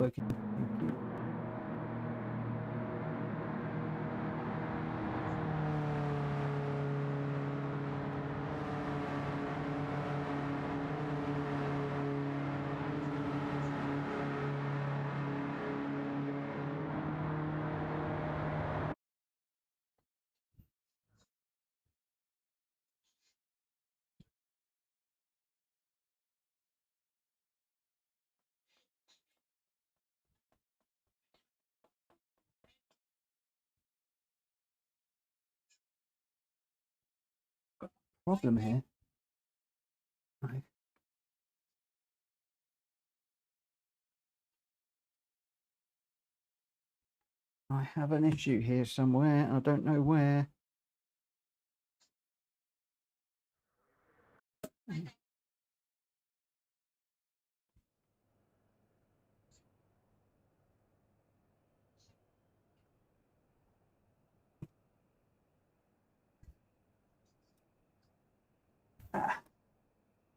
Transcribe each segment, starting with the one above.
working. Thank you. Problem here. Right. I have an issue here somewhere. I don't know where.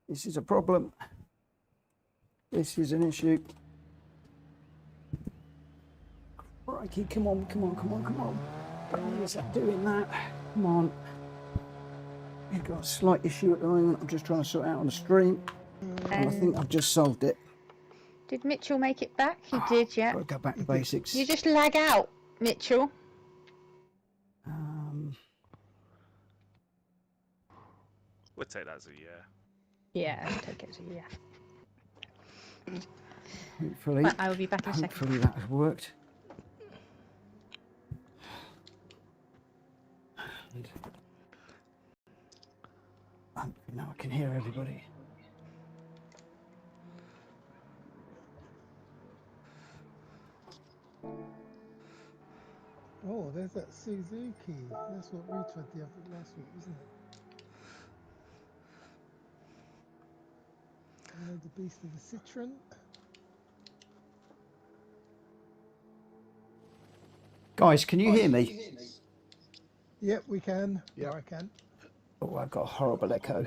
This is a problem. This is an issue. Crikey, come on, come on, come on, come on. Don't need that doing that. Come on. We've got a slight issue at the moment. I'm just trying to sort out on the stream. And I think I've just solved it. Did Mitchell make it back? He did, yeah. Got to go back to basics. You just lag out, Mitchell. We'll take that as a yeah. Yeah, I'll take it as a yeah. Hopefully, But I will be back in a second. hopefully that has worked. And now I can hear everybody. Oh, there's that Suzuki. That's what we tried the last week, wasn't it? You know, the beast of the Citroen. Guys, can you hear me? Yep, we can. Yeah, I can. Oh, I've got a horrible echo.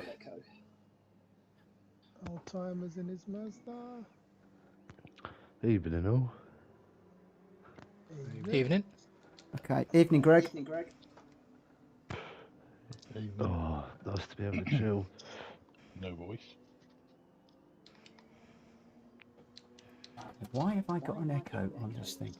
Old timers in his Mazda. Evening, all. Evening. Okay, evening, Greg. Oh, nice to be able to chill. No voice. Why have I got an echo on this thing?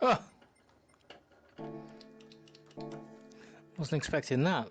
Oh! Wasn't expecting that.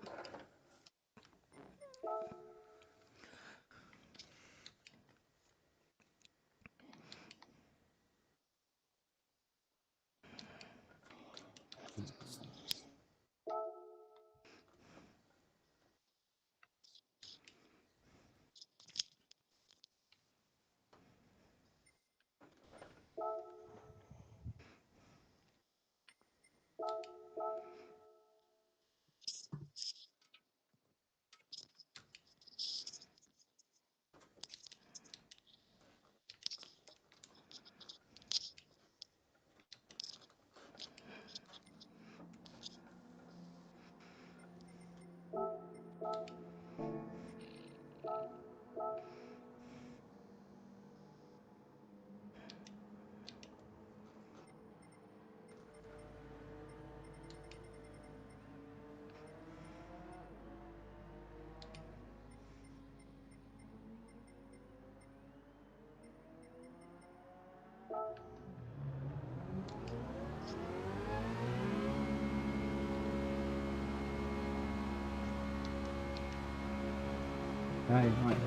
Okay, right.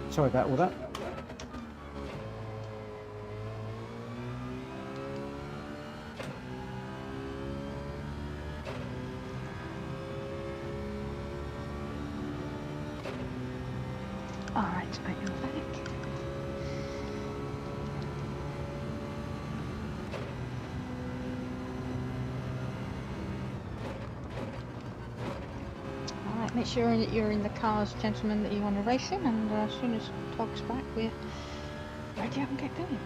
Sorry about all that. Alright, right, you're back. Make sure that you're in the cars, gentlemen, that you want to race in, and as soon as Tog's back, we're ready up and get going.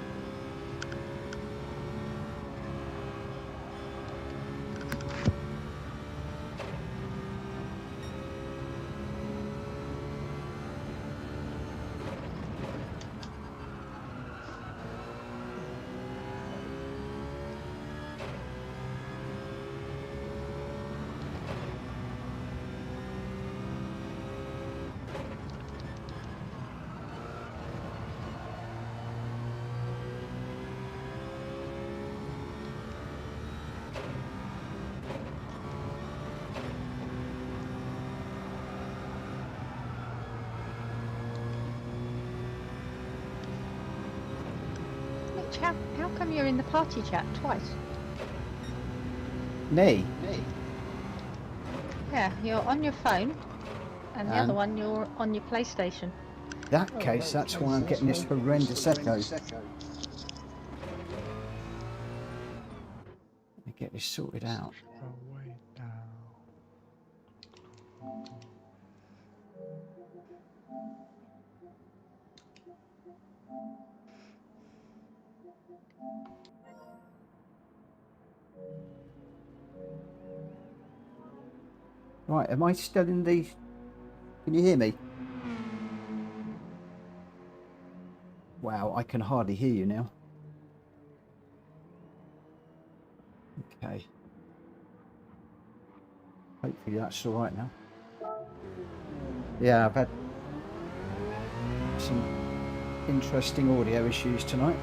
Mitch, how come you're in the party chat twice? Me? Yeah, you're on your phone, and the other And? one you're on your PlayStation. That case, that's why I'm getting this horrendous echo. Let me get this sorted out. Away down. Right, am I still in the... Can you hear me? Wow, I can hardly hear you now. Okay. Hopefully that's all right now. Yeah, I've had some interesting audio issues tonight.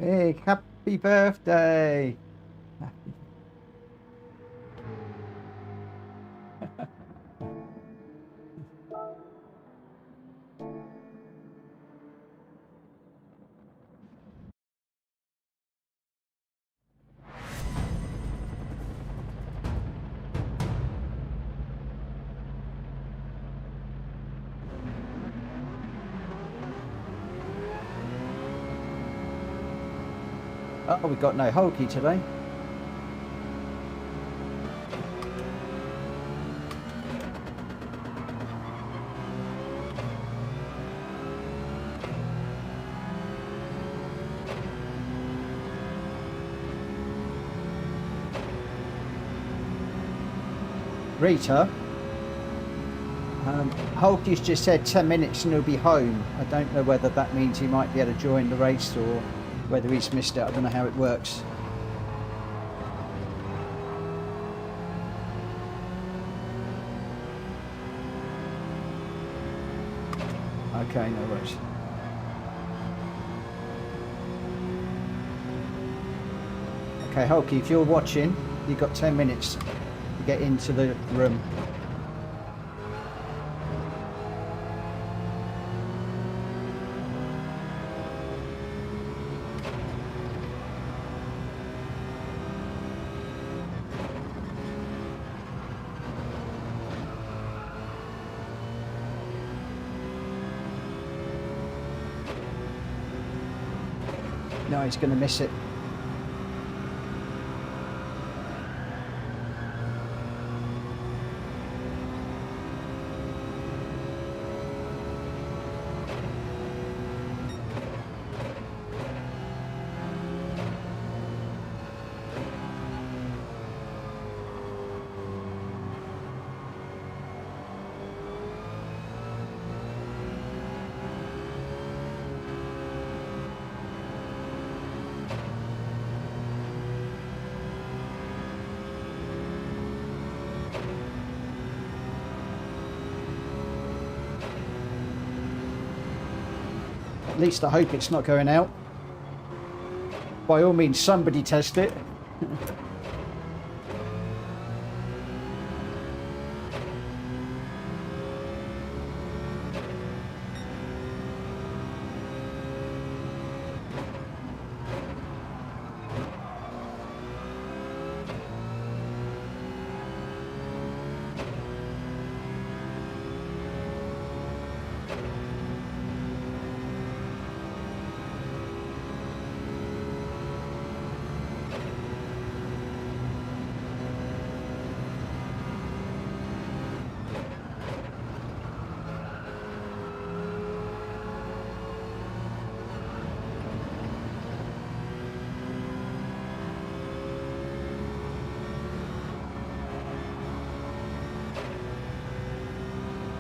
Hey, happy birthday! Oh, we got no Hulky today. Rita, Hulky's just said 10 minutes and he'll be home. I don't know whether that means he might be able to join the race or whether he's missed it. I don't know how it works. Okay, no worries. Okay, Hulky, if you're watching, you've got 10 minutes to get into the room. No, he's going to miss it. At least I hope it's not going out. By all means, somebody test it.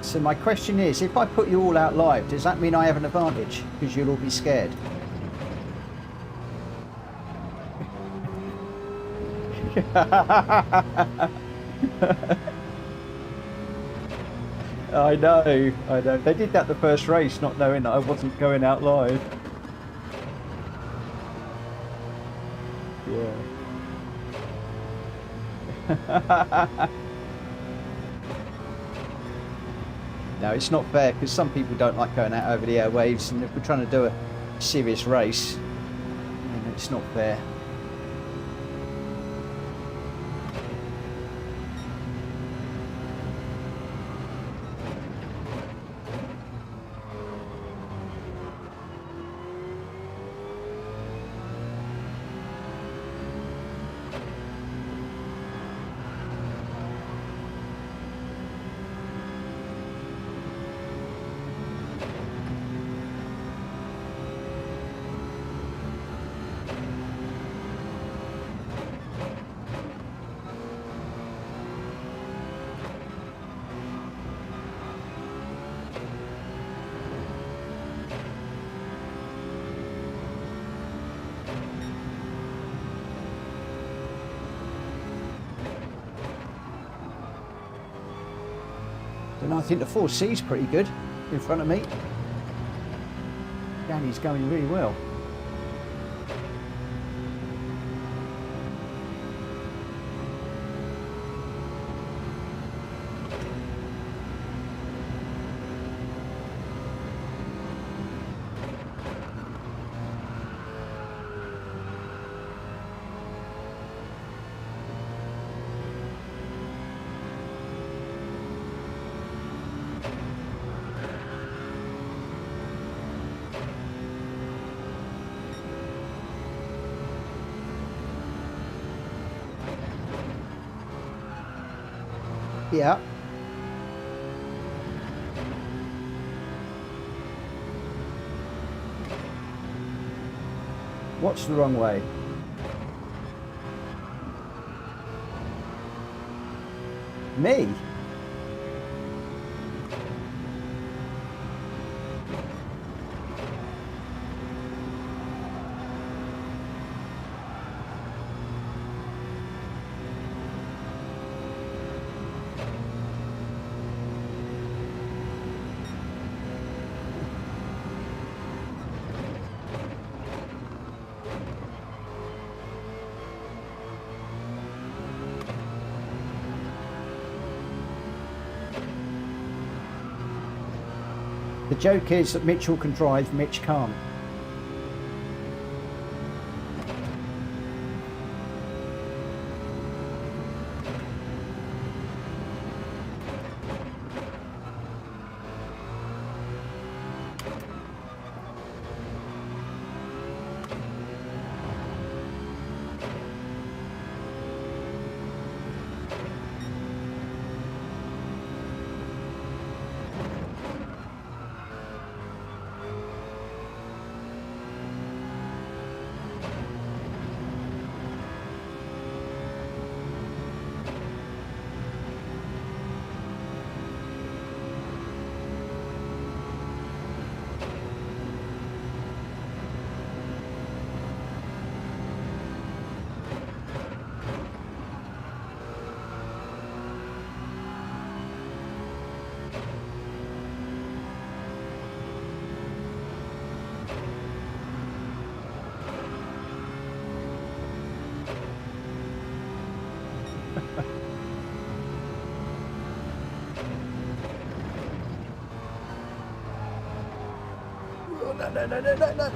So my question is, if I put you all out live, does that mean I have an advantage? Because you'll all be scared. I know. They did that the first race, not knowing that I wasn't going out live. Yeah. No, it's not fair because some people don't like going out over the airwaves, and if we're trying to do a serious race, then it's not fair. And I think the 4C's pretty good in front of me. Danny's going really well. Yeah. What's the wrong way? Me? The joke is that Mitchell can drive, Mitch can't. Oh, no, no, no, no, no, no.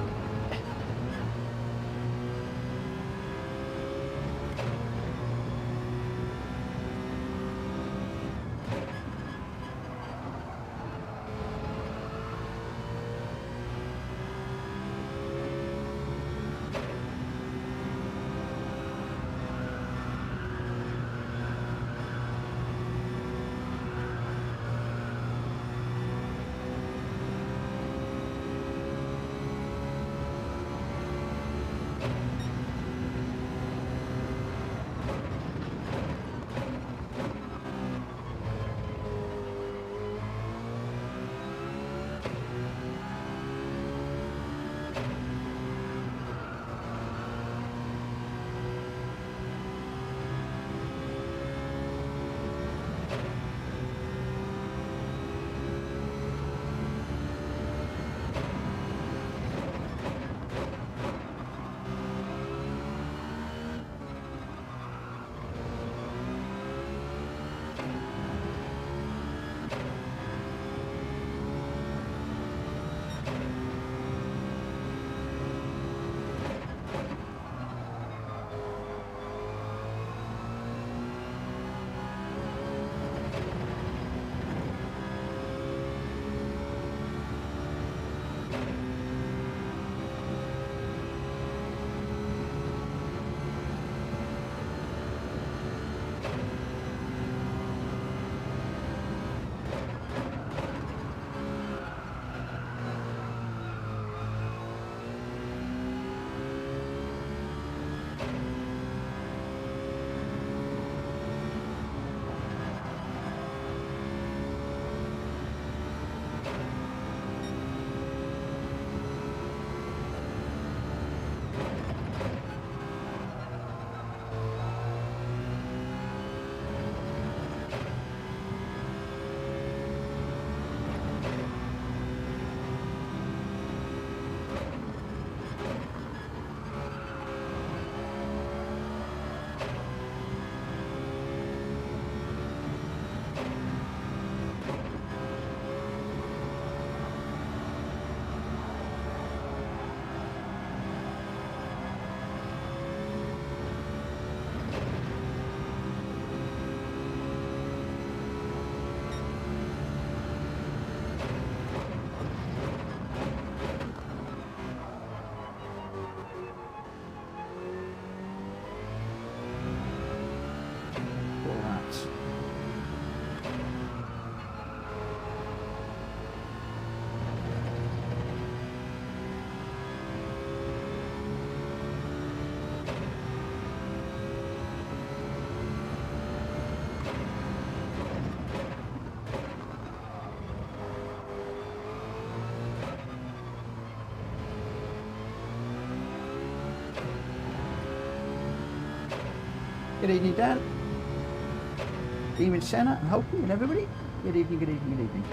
Poor rats. Good evening, Dan. Demon Senna and Hulky and everybody. Good evening, good evening, good evening.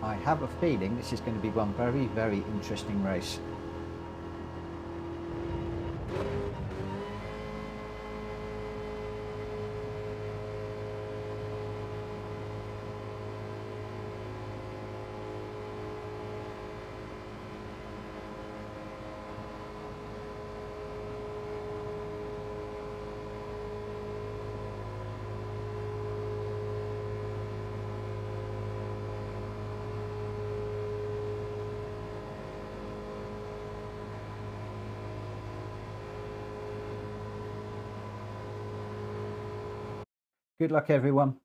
I have a feeling this is going to be one very, very interesting race. Good luck, everyone.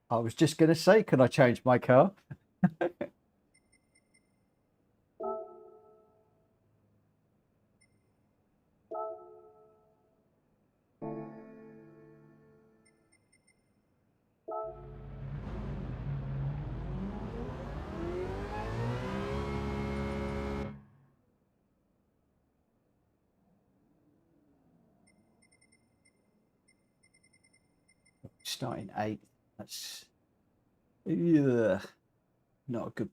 I was just going to say, can I change my car? Starting 8th. That's not a good.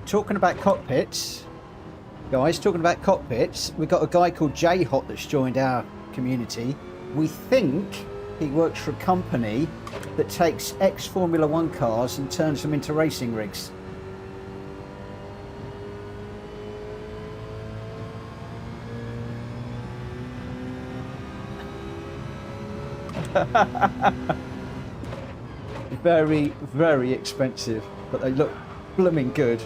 Talking about cockpits, guys, talking about cockpits, we've got a guy called J Hot that's joined our community. We think he works for a company that takes ex-Formula One cars and turns them into racing rigs. Very, very expensive, but they look blooming good.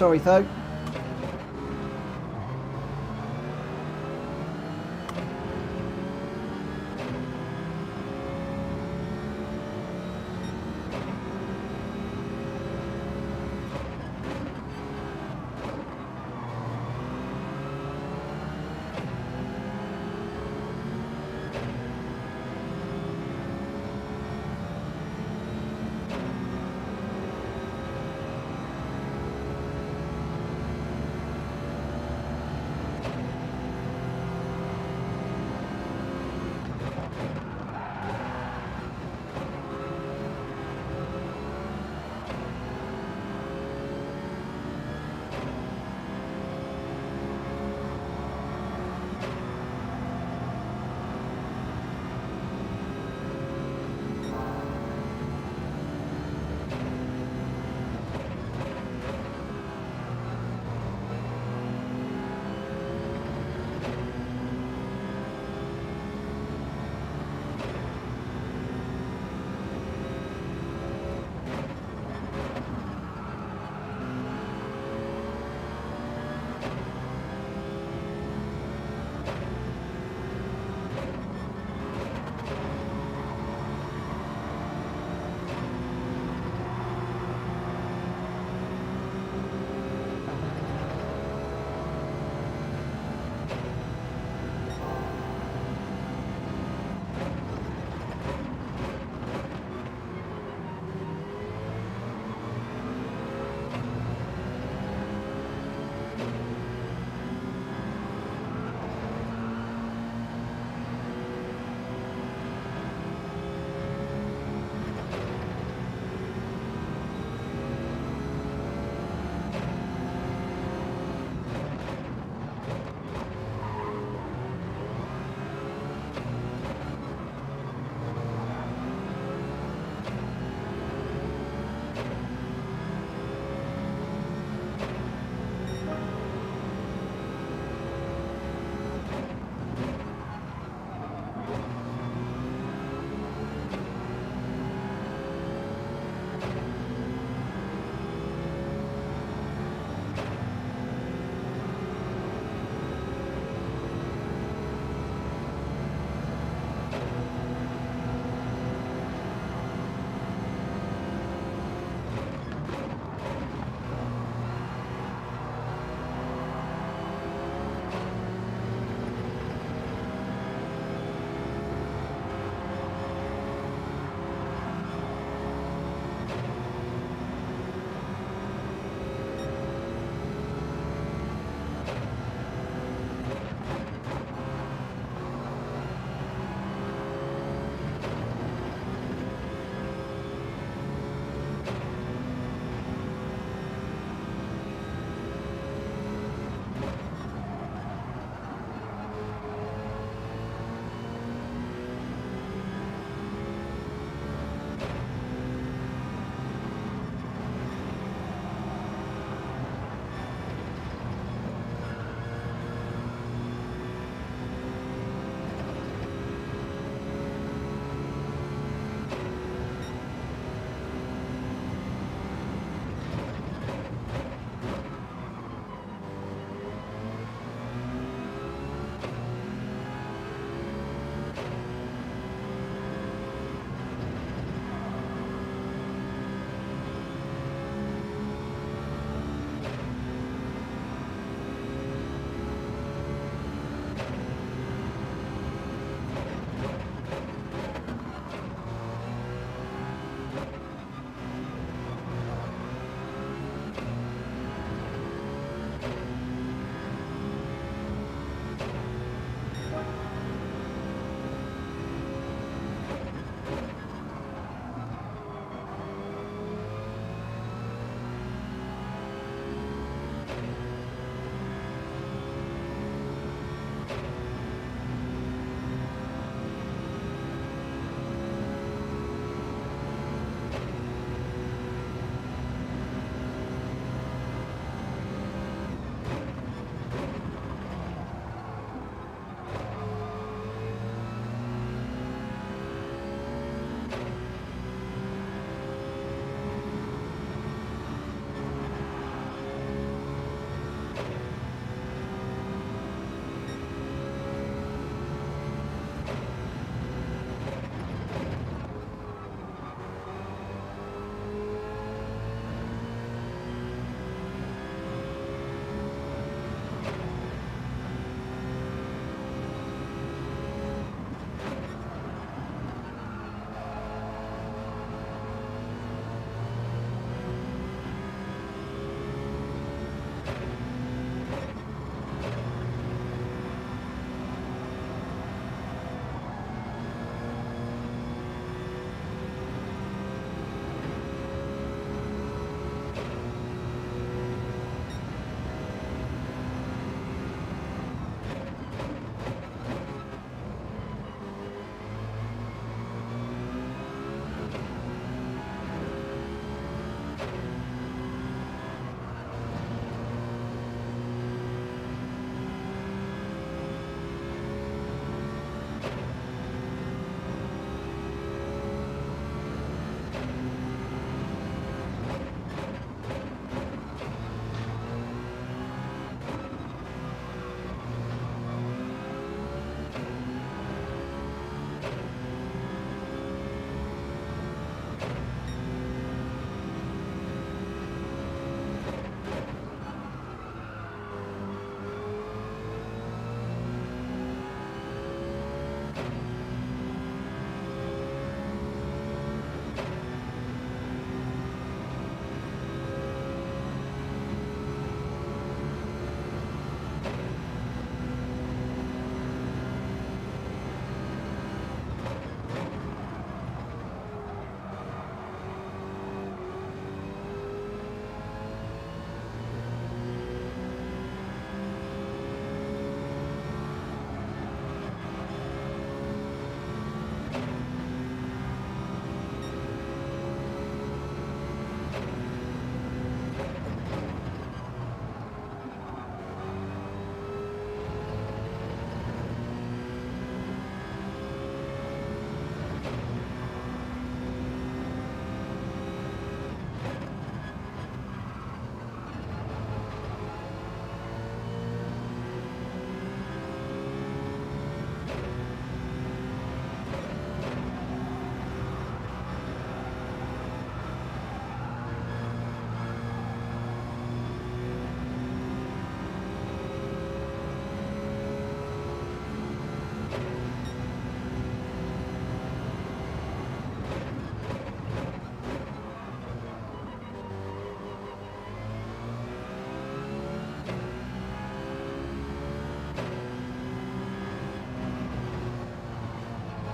Sorry, Tho.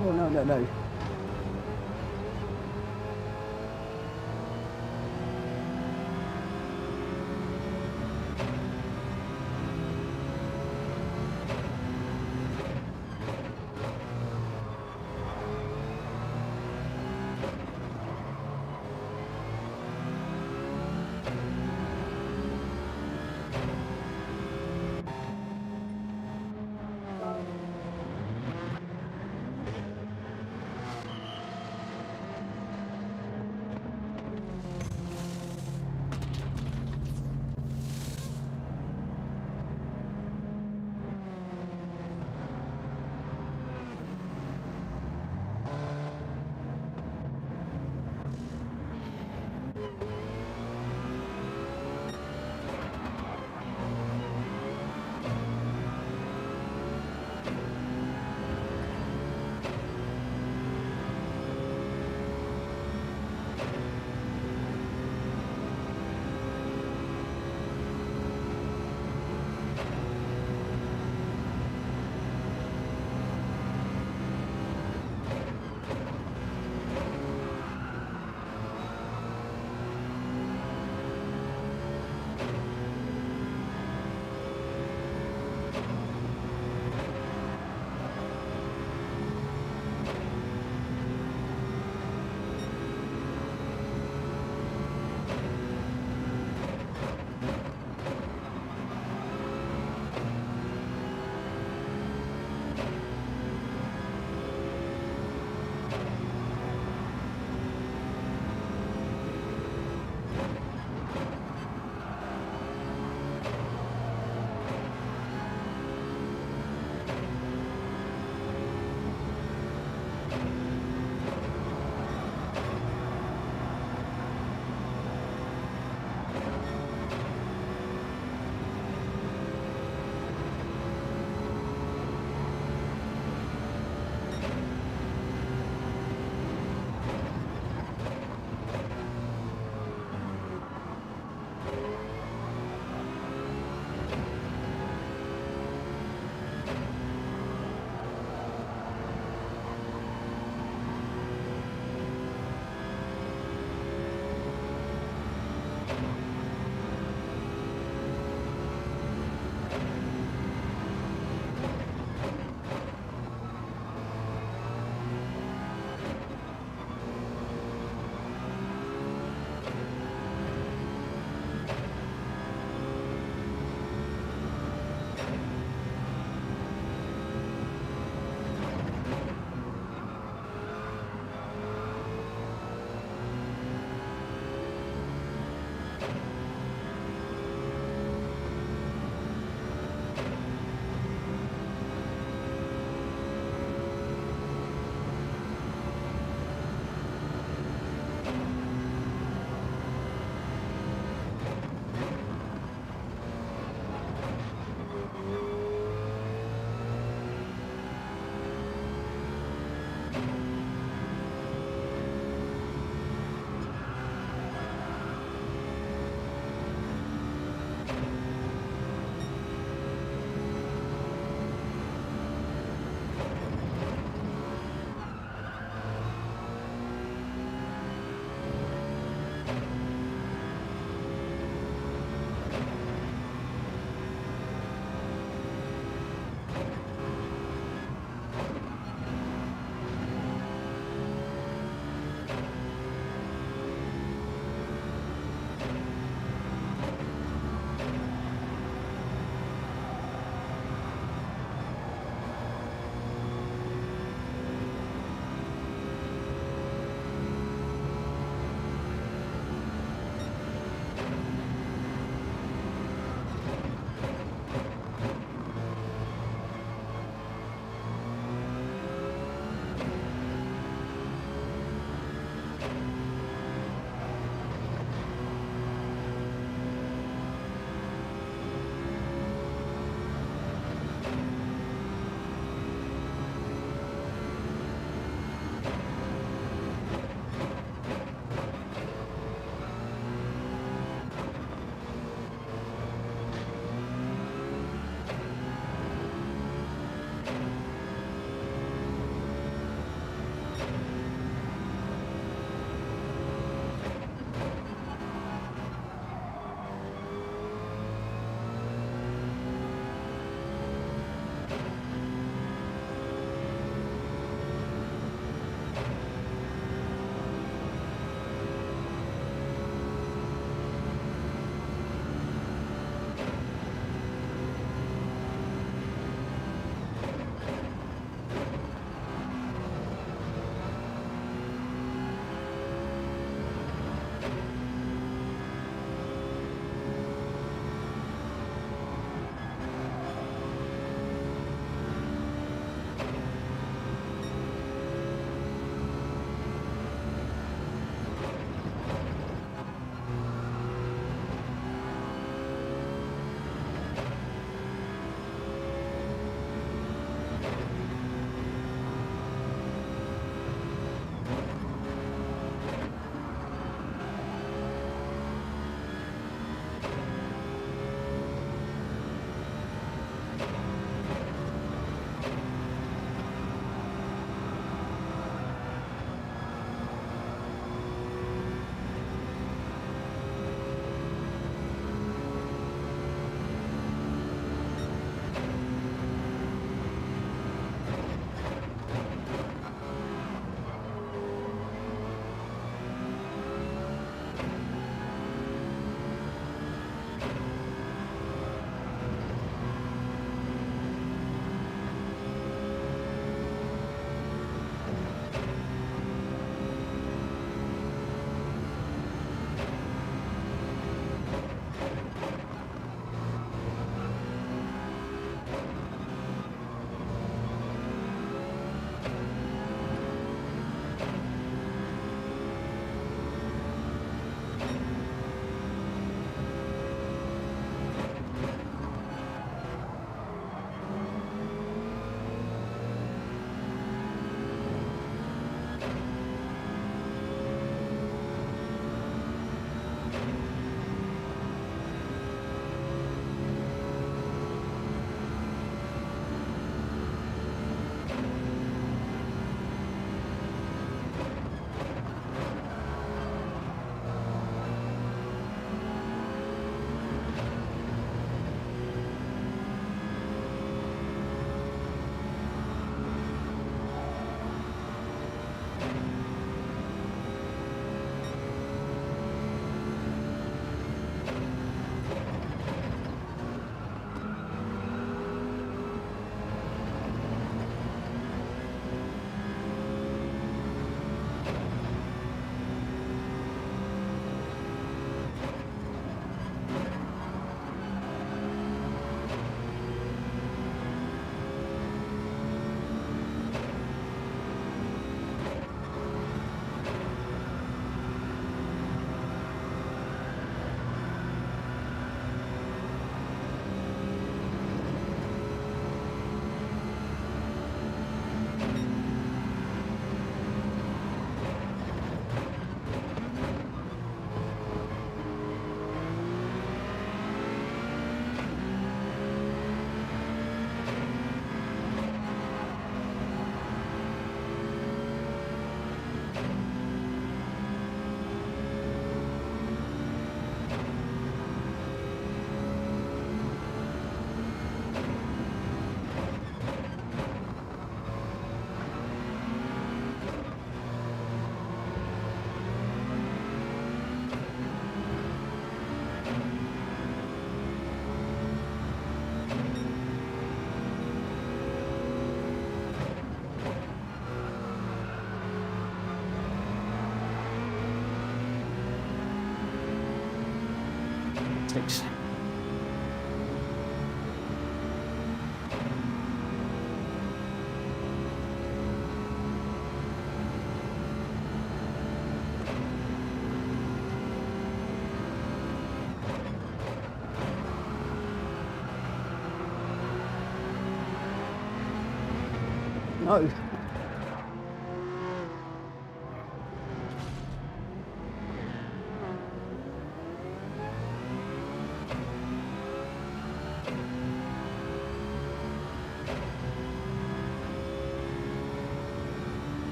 Oh, no, no, no. 6. No.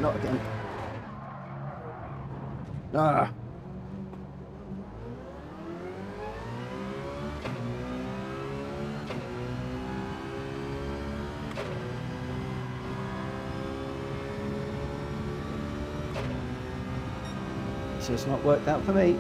not again. Ah. It's just not worked out for me.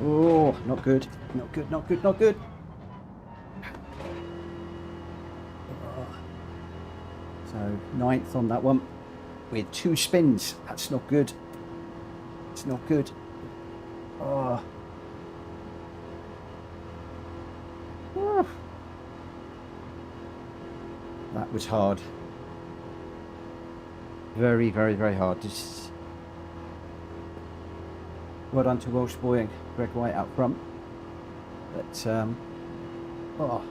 Oh, not good. Not good, not good, not good. So, 9th on that one with 2 spins. That's not good. It's not good. Oh. Oh. That was hard. Very, very, very hard. Just well done to Welsh Boy and Greg White out front. But, oh.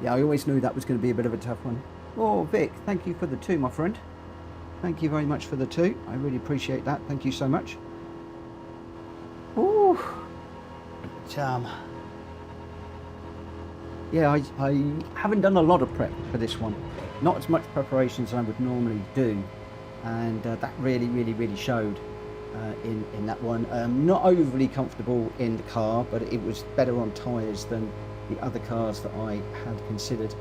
Yeah, I always knew that was going to be a bit of a tough one. Oh, Vic, thank you for the 2, my friend. Thank you very much for the 2. I really appreciate that. Thank you so much. Ooh. But, yeah, I haven't done a lot of prep for this one. Not as much preparation as I would normally do. And that really showed in that one. Not overly comfortable in the car, but it was better on tyres than the other cars that I had considered.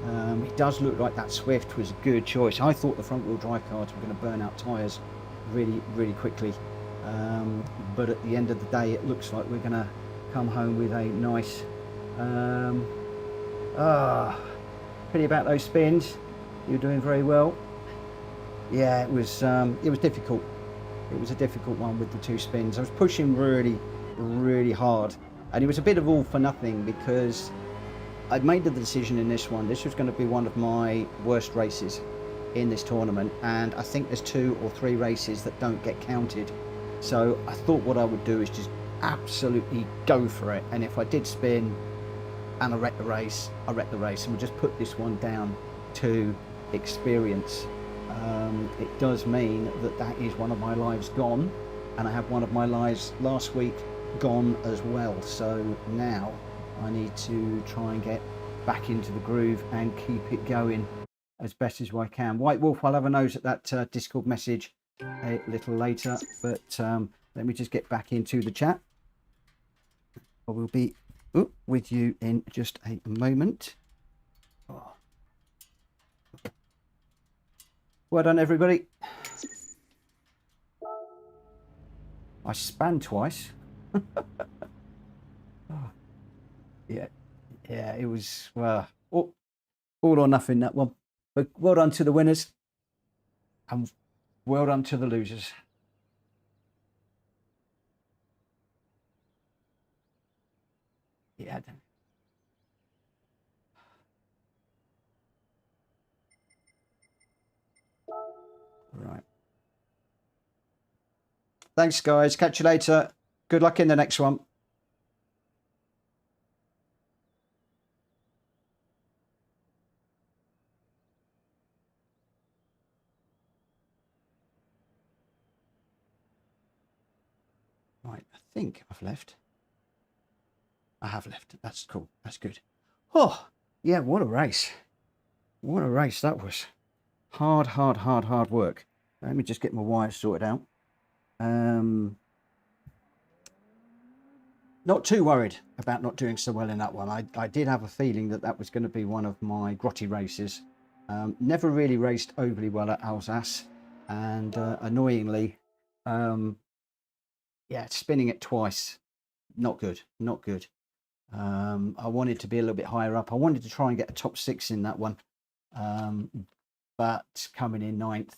It does look like that Swift was a good choice. I thought the front wheel drive cars were going to burn out tyres really quickly, but at the end of the day it looks like we're going to come home with a nice pity about those spins. You're doing very well. Yeah, it was difficult. It was a difficult one with the 2 spins. I was pushing really hard, and it was a bit of all for nothing because I'd made the decision in this one. This was going to be one of my worst races in this tournament, and I think there's 2 or 3 races that don't get counted. So I thought what I would do is just absolutely go for it, and if I did spin and I wrecked the race, I wrecked the race, and we'll just put this one down to experience. It does mean that that is one of my lives gone, and I have one of my lives last week gone as well. So now I need to try and get back into the groove and keep it going as best as I can. White Wolf, I'll have a nose at that Discord message a little later, but let me just get back into the chat. I will be with you in just a moment. Oh. Well done, everybody. I span twice. Oh. Yeah, it was all or nothing, that one. But well done to the winners and well done to the losers. Yeah. Right. Thanks, guys. Catch you later. Good luck in the next one. Right, I think I've left. I have left. That's cool. That's good. Oh, yeah, what a race. What a race that was. Hard work. Let me just get my wires sorted out. Not too worried about not doing so well in that one. I did have a feeling that that was going to be one of my grotty races. Never really raced overly well at Alsace, and annoyingly, yeah, spinning it twice, not good. I wanted to be a little bit higher up. I wanted to try and get a top 6 in that one, but coming in 9th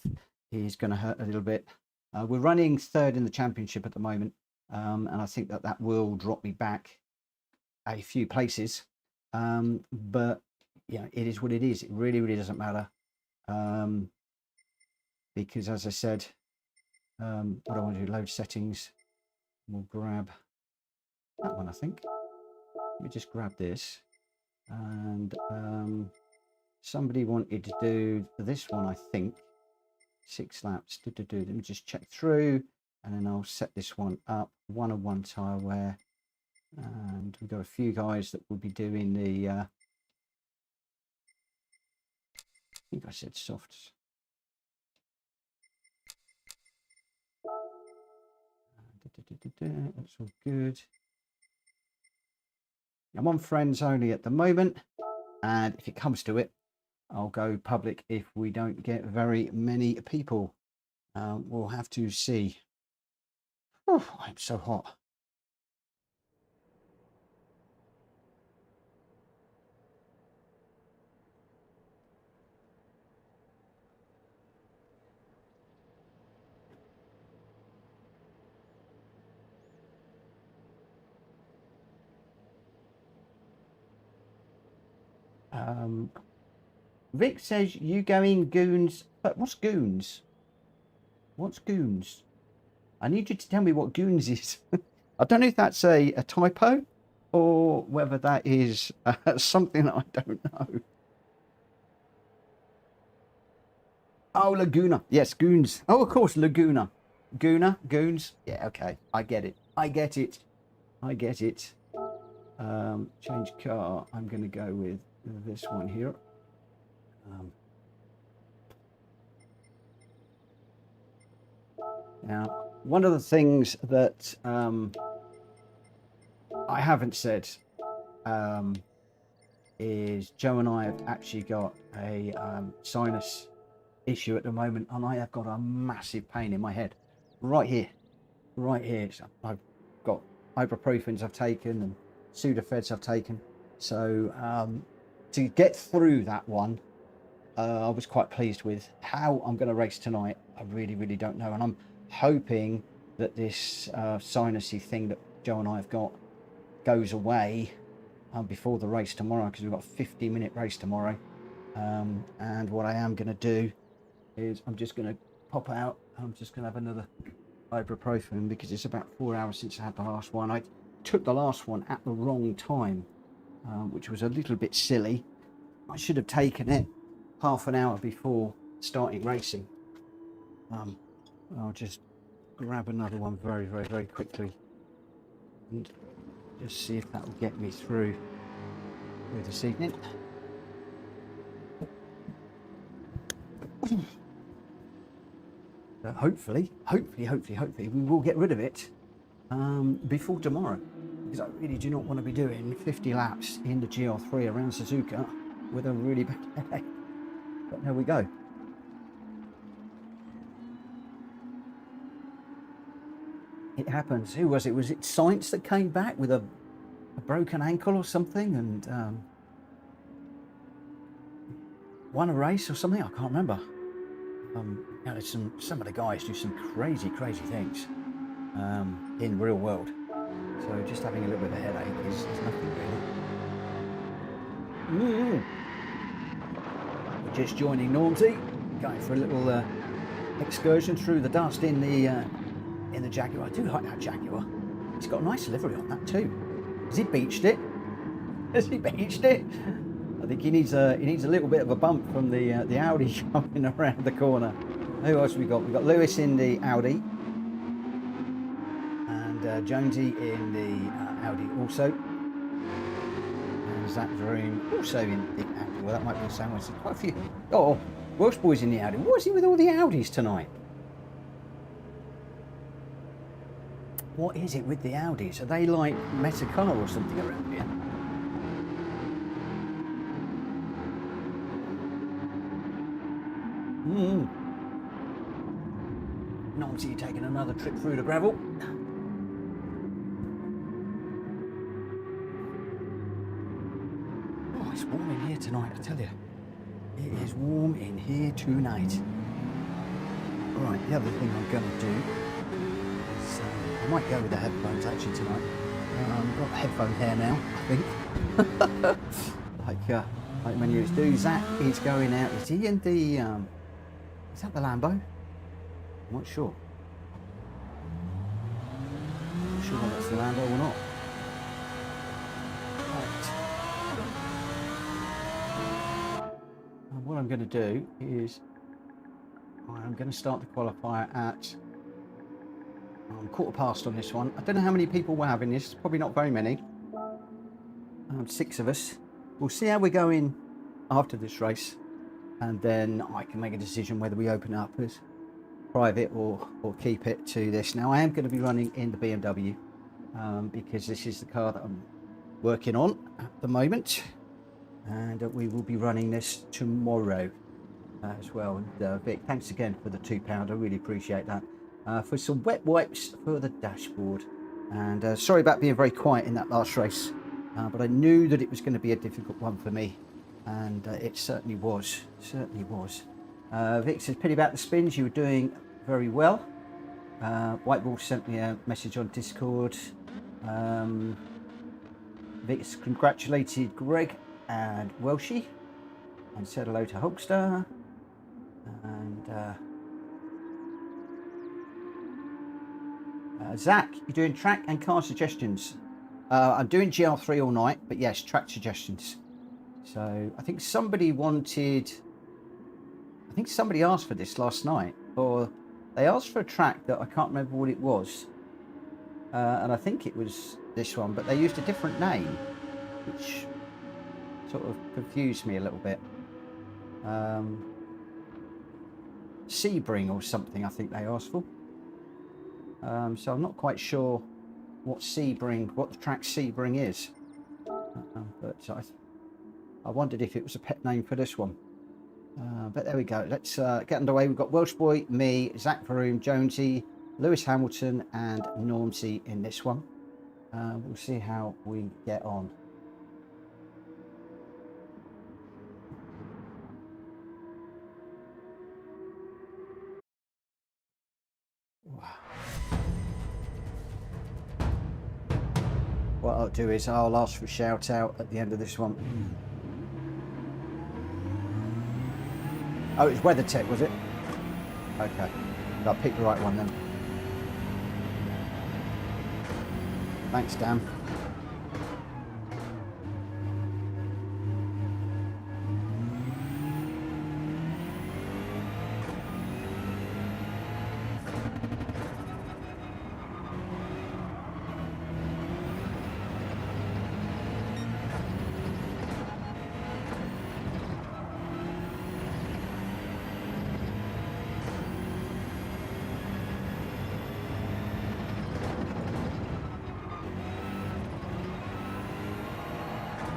is going to hurt a little bit. We're running 3rd in the championship at the moment, and I think that will drop me back a few places. But yeah, it is what it is. It really doesn't matter, because as I said, what I want to do, load settings. We'll grab that one, I think. Let me just grab this, and somebody wanted to do this one, I think. 6 laps. Let me just check through, and then I'll set this one up. 101 tyre wear, and we've got a few guys that will be doing the I think I said softs. That's all good. I'm on friends only at the moment, and if it comes to it, I'll go public if we don't get very many people. We'll have to see. Oh, I'm so hot. Vic says you going goons, but what's goons? What's goons? I need you to tell me what goons is. I don't know if that's a typo or whether that is something I don't know. Oh, Laguna. Yes, goons. Oh, of course, Laguna. Guna, goons. Yeah, okay. I get it. Change car. I'm going to go with this one here. Now, one of the things that I haven't said is Joe and I have actually got a sinus issue at the moment, and I have got a massive pain in my head right here. So I've got ibuprofens I've taken and Sudafeds I've taken. So to get through that one, I was quite pleased with. How I'm going to race tonight, I really don't know, and I'm hoping that this sinusy thing that Joe and I have got goes away before the race tomorrow, because we've got a 50-minute race tomorrow. And what I am going to do is I'm just going to pop out. I'm just going to have another ibuprofen, because it's about 4 hours since I had the last one. I took the last one at the wrong time, which was a little bit silly. I should have taken it half an hour before starting racing. I'll just grab another one very quickly and just see if that will get me through this evening. Hopefully we will get rid of it before tomorrow, because I really do not want to be doing 50 laps in the GR3 around Suzuka with a really bad headache. But there we go. It happens. Who was it? Was it Science that came back with a broken ankle or something, and won a race or something? I can't remember. You know, some of the guys do some crazy things in real world. So just having a little bit of a headache is nothing really. We're just joining Normsy, going for a little excursion through the dust in the Jaguar. I do like that Jaguar. It's got a nice livery on that too. Has he beached it? Has he beached it? I think he needs a little bit of a bump from the Audi coming around the corner. Who else have we got? We've got Lewis in the Audi, and Jonesy in the Audi also, and Zach Vroom also in the Audi. Well, that might be the same one. So quite a few. Oh, Welsh boys in the Audi. What is he with all the Audis tonight? What is it with the Audis? Are they like Metacar or something around here? Nancy taking another trip through the gravel. Oh, it's warm in here tonight, I tell you. It is warm in here tonight. Right, the other thing I'm going to do is I might go with the headphones actually tonight. I've got headphone hair now, I think. like many of us do. Zach is going out. Is he in the is that the Lambo? I'm not sure. Not sure whether that's the Lambo or not. Right. And what I'm going to do is I'm going to start the qualifier at 1:15 on this one. I don't know how many people we're having this. Probably not very many. 6 of us. We'll see how we're going after this race, and then I can make a decision whether we open up as private or keep it to this. Now I am going to be running in the BMW because this is the car that I'm working on at the moment, and we will be running this tomorrow as well. And Vic, thanks again for the £2. I really appreciate that. For some wet wipes for the dashboard, and sorry about being very quiet in that last race, but I knew that it was going to be a difficult one for me, and it certainly was. Vic says, pity about the spins, you were doing very well. White Ball sent me a message on Discord. Vic's congratulated Greg and Welshie and said hello to Hulkster. And Zach, you're doing track and car suggestions. I'm doing GR3 all night, but yes, track suggestions. So I think somebody asked for this last night, or they asked for a track that I can't remember what it was, and I think it was this one, but they used a different name, which sort of confused me a little bit. Sebring or something, I think they asked for. So I'm not quite sure what the track Sebring is, but I wondered if it was a pet name for this one. But there we go. Let's get underway. We've got Welsh Boy, me, Zach Vroom, Jonesy, Lewis Hamilton, and Normsy in this one. We'll see how we get on. What I'll do is I'll ask for a shout out at the end of this one. Oh, it's WeatherTech, was it? Okay, I picked the right one then. Thanks, Dan.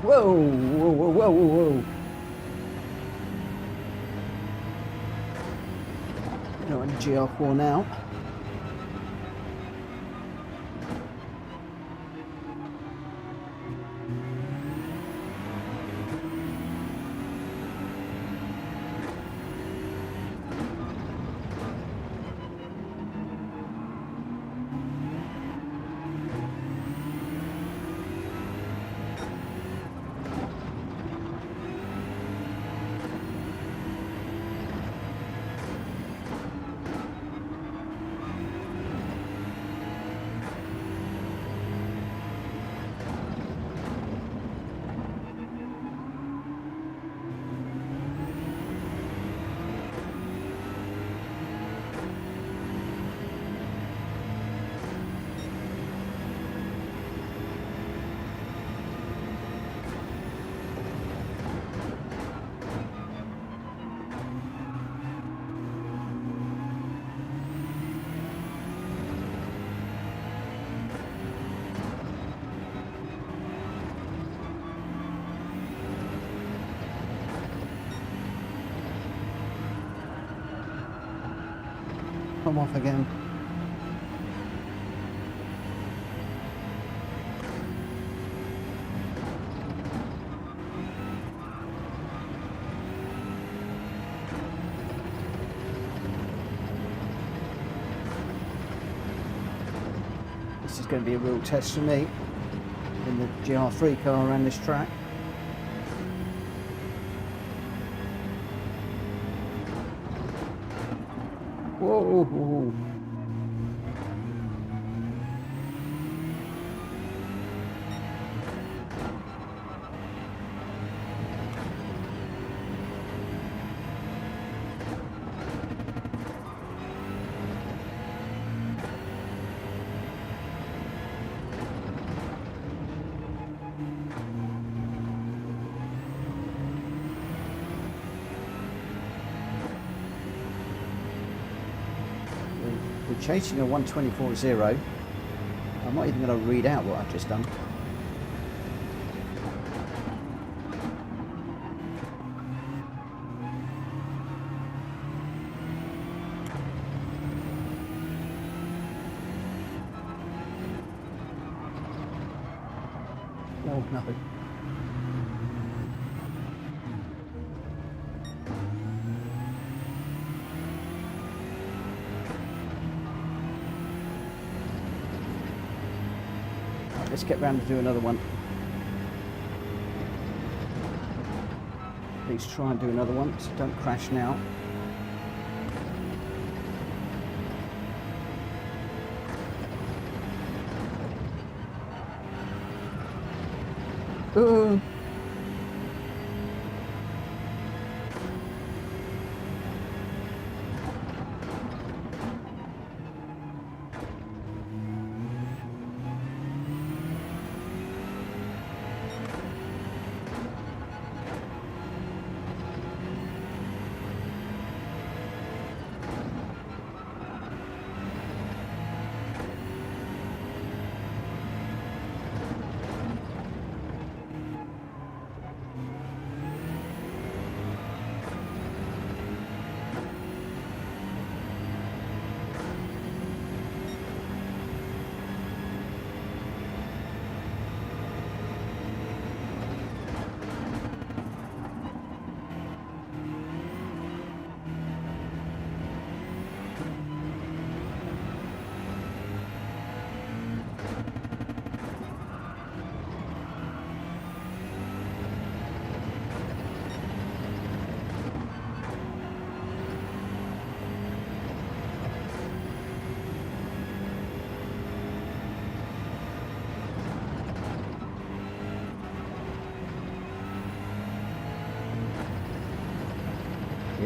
Whoa, whoa, whoa, whoa, whoa. You're on GR4 now. Come off again. This is going to be a real test for me in the GR3 car around this track. Whoa. We're chasing a 124.0. I'm not even going to read out what I've just done. Oh, no. Let's get round to do another one. Please try and do another one, so don't crash now.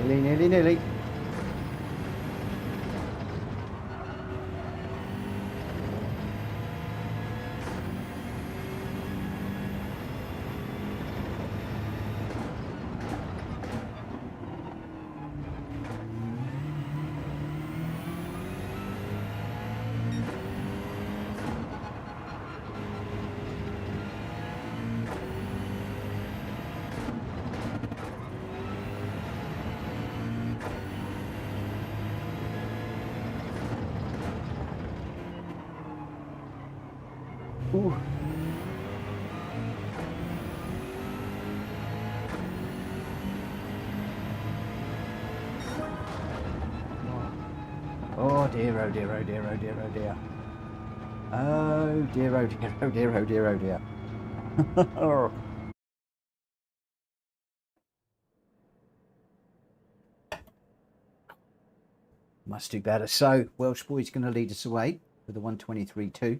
Nearly, nearly, nearly. Ooh. Oh dear, oh dear, oh dear, oh dear, oh dear. Oh dear, oh dear, oh dear, oh dear, oh dear. Must do better. So, Welsh Boy's going to lead us away with a 123.2.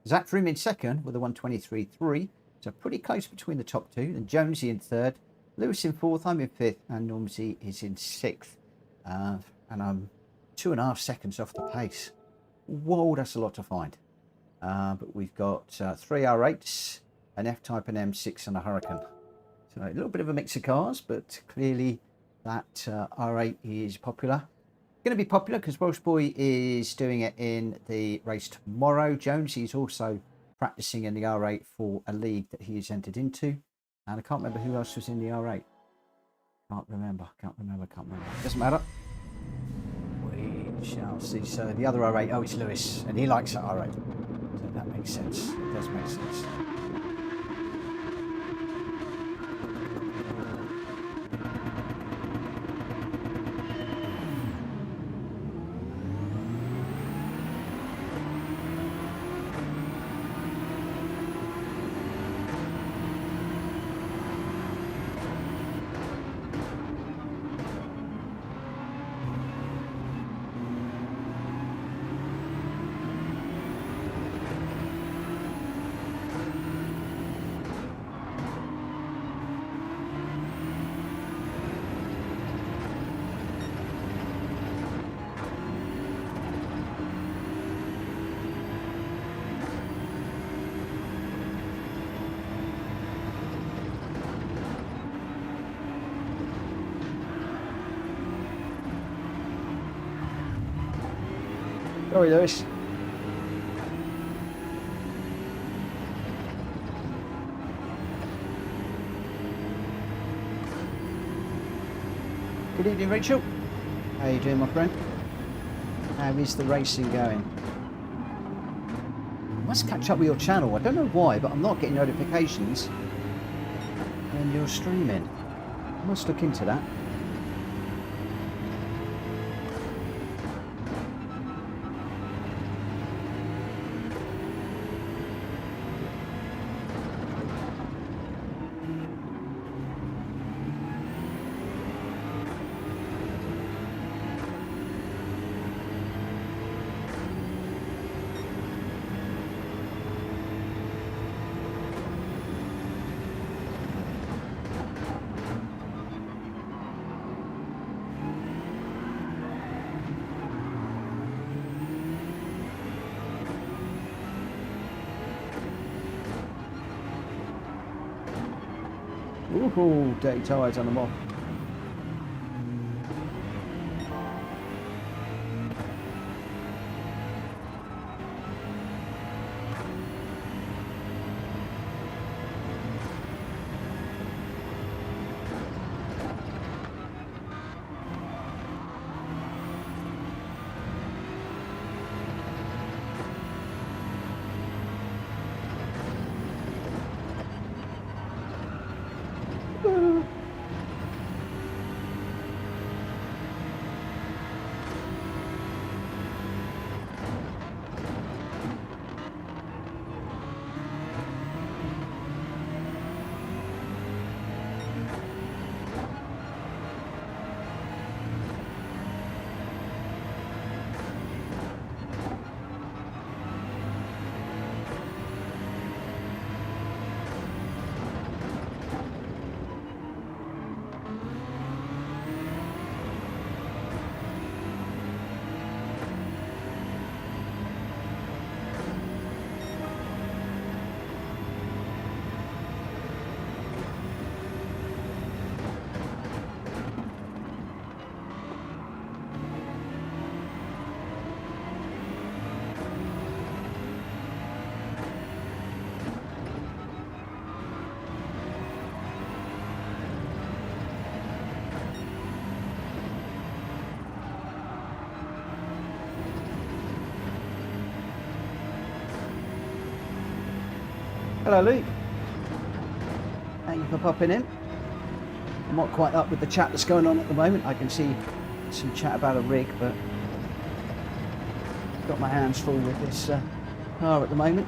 Zach Froome in second with a 123.3. So pretty close between the top two. Then Jonesy in third, Lewis in fourth, I'm in fifth, and Normsy is in sixth. And I'm 2.5 seconds off the pace. Whoa, that's a lot to find. But we've got 3 R8s, an F-Type, an M6, and a Hurricane. So a little bit of a mix of cars, but clearly that R8 is popular. Going to be popular because Welsh Boy is doing it in the race tomorrow. Jonesy is also practicing in the R8 for a league that he has entered into. And I can't remember who else was in the R8. Can't remember. Doesn't matter. We shall see. So the other R8, oh, it's Lewis, and he likes that R8. So that makes sense. It does make sense. Sorry, Lewis. Good evening, Rachel. How are you doing, my friend? How is the racing going? I must catch up with your channel. I don't know why, but I'm not getting notifications when you're streaming. I must look into that. Ooh, dirty tyres on them off. Hello, Luke. Thank you for popping in. I'm not quite up with the chat that's going on at the moment. I can see some chat about a rig, but got my hands full with this car at the moment.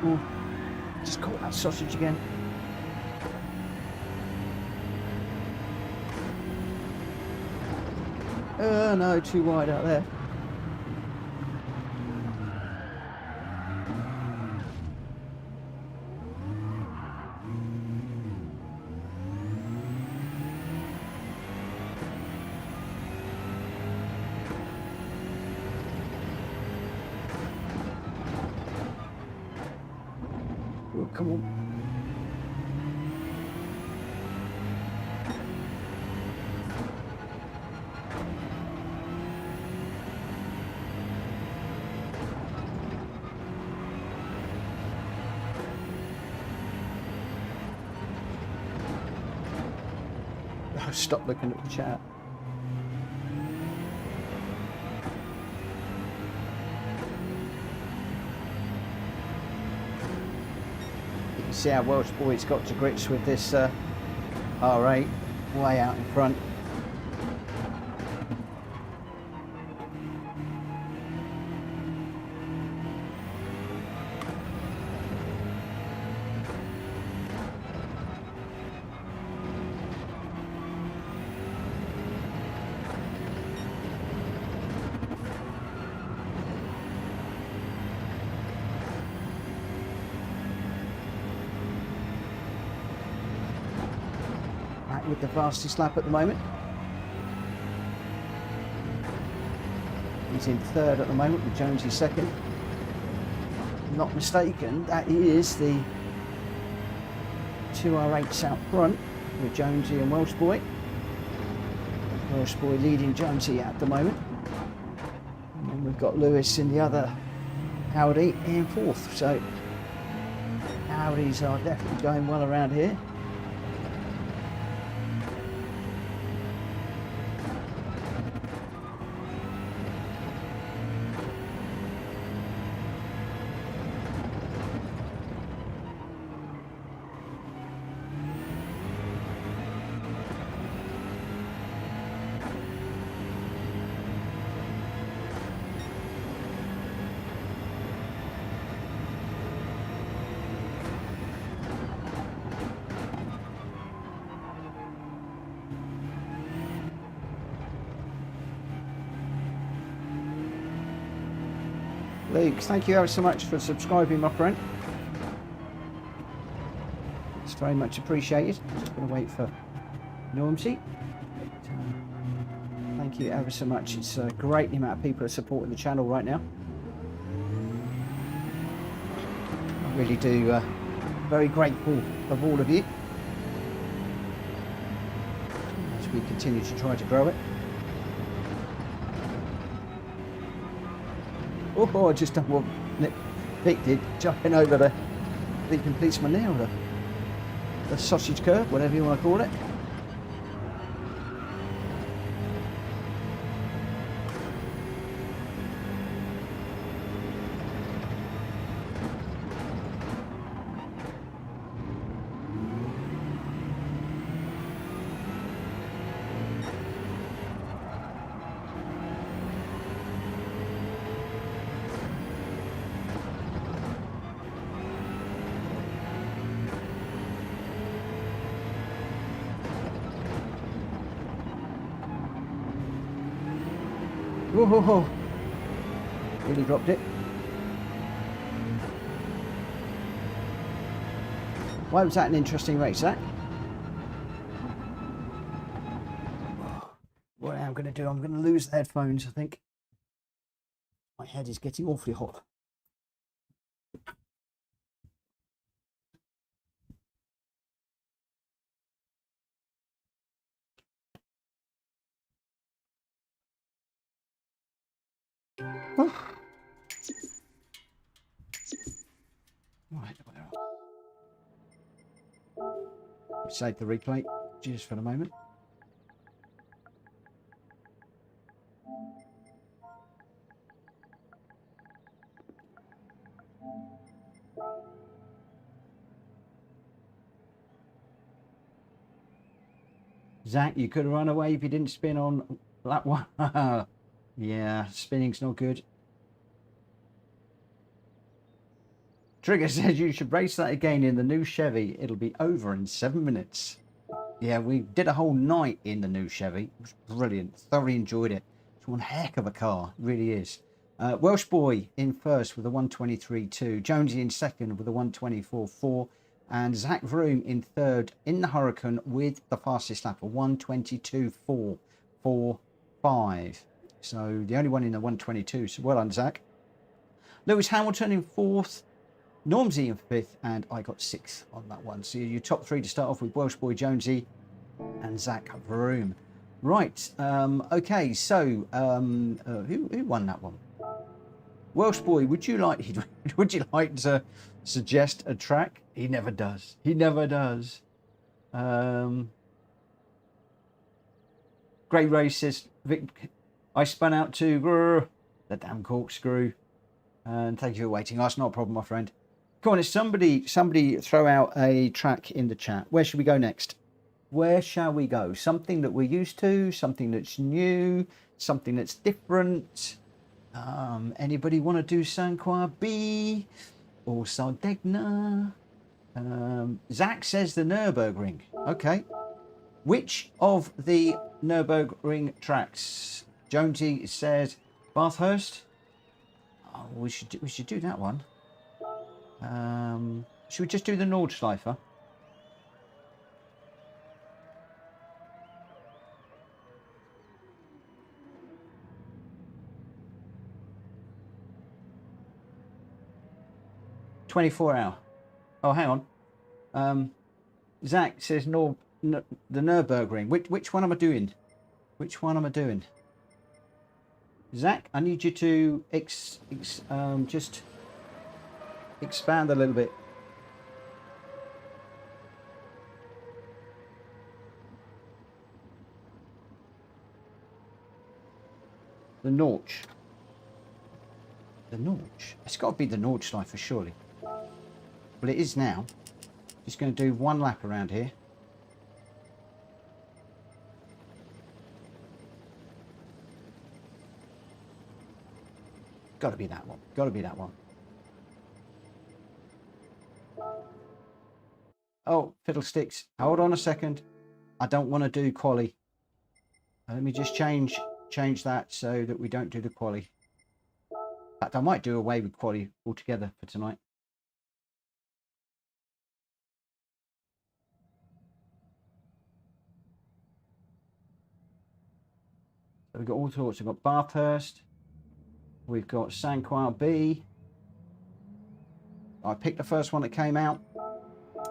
Oh, just caught that sausage again. No, too wide out there. Oh, come on. Oh, stop looking at the chat. You can see how Welsh Boy's got to grips with this R8 way out in front. With the fastest lap at the moment. He's in third at the moment with Jonesy second. Not mistaken, that is the two R8s out front with Jonesy and Welsh Boy. Welsh Boy leading Jonesy at the moment. And then we've got Lewis in the other Audi in fourth. So Audis are definitely going well around here. Luke, thank you ever so much for subscribing, my friend. It's very much appreciated. I'm just going to wait for Normsy. Thank you ever so much. It's great the amount of people are supporting the channel right now. I really do. Very grateful of all of you as we continue to try to grow it. Oh, I just done what Vic did, jumping over the policeman there, or the sausage curve, whatever you want to call it. Whoa, whoa, whoa. Really dropped it. Why was that an interesting race, that? What I'm going to do, I'm going to lose the headphones, I think. My head is getting awfully hot. Oh. Right, save the replay just for the moment. Zach, you could have run away if you didn't spin on that one. Yeah, spinning's not good. Trigger says you should race that again in the new Chevy. It'll be over in 7 minutes. Yeah, we did a whole night in the new Chevy. It was brilliant. Thoroughly enjoyed it. It's one heck of a car. It really is. Welsh Boy in first with a 123.2. Jonesy in second with a 124.4. And Zach Vroom in third in the Hurricane with the fastest lap, a 122.445. So the only one in the 122. So well done, Zach. Lewis Hamilton in fourth. Normsy in fifth, and I got sixth on that one. So your top three to start off with: Welsh Boy, Jonesy, and Zach Vroom. Right. Okay. So who won that one? Welsh Boy, would you like to suggest a track? He never does. He never does. Great races. I spun out to the damn corkscrew. And thank you for waiting. That's not a problem, my friend. Come on, is somebody throw out a track in the chat. Where should we go next? Where shall we go? Something that we're used to, something that's new, something that's different. Anybody want to do Sanquois B or Sardegna? Zach says the Nürburgring. Okay. Which of the Nürburgring tracks? Jonesy says Bathurst. Oh, we should do that one. Should we just do the Nordschleife? $24-hour. Oh, hang on. Zach says the Nürburgring. Which one am I doing? Which one am I doing? Zach, I need you to just expand a little bit. The Norch. The Norch. It's got to be the Nordschleife, surely. Well, it is now. Just going to do one lap around here. Got to be that one. Got to be that one. Oh, fiddlesticks. Hold on a second. I don't want to do quali. Let me just change that so that we don't do the quali. In fact, I might do away with quali altogether for tonight. So we've got all sorts. We've got Bathurst. We've got Sanquois B. I picked the first one that came out,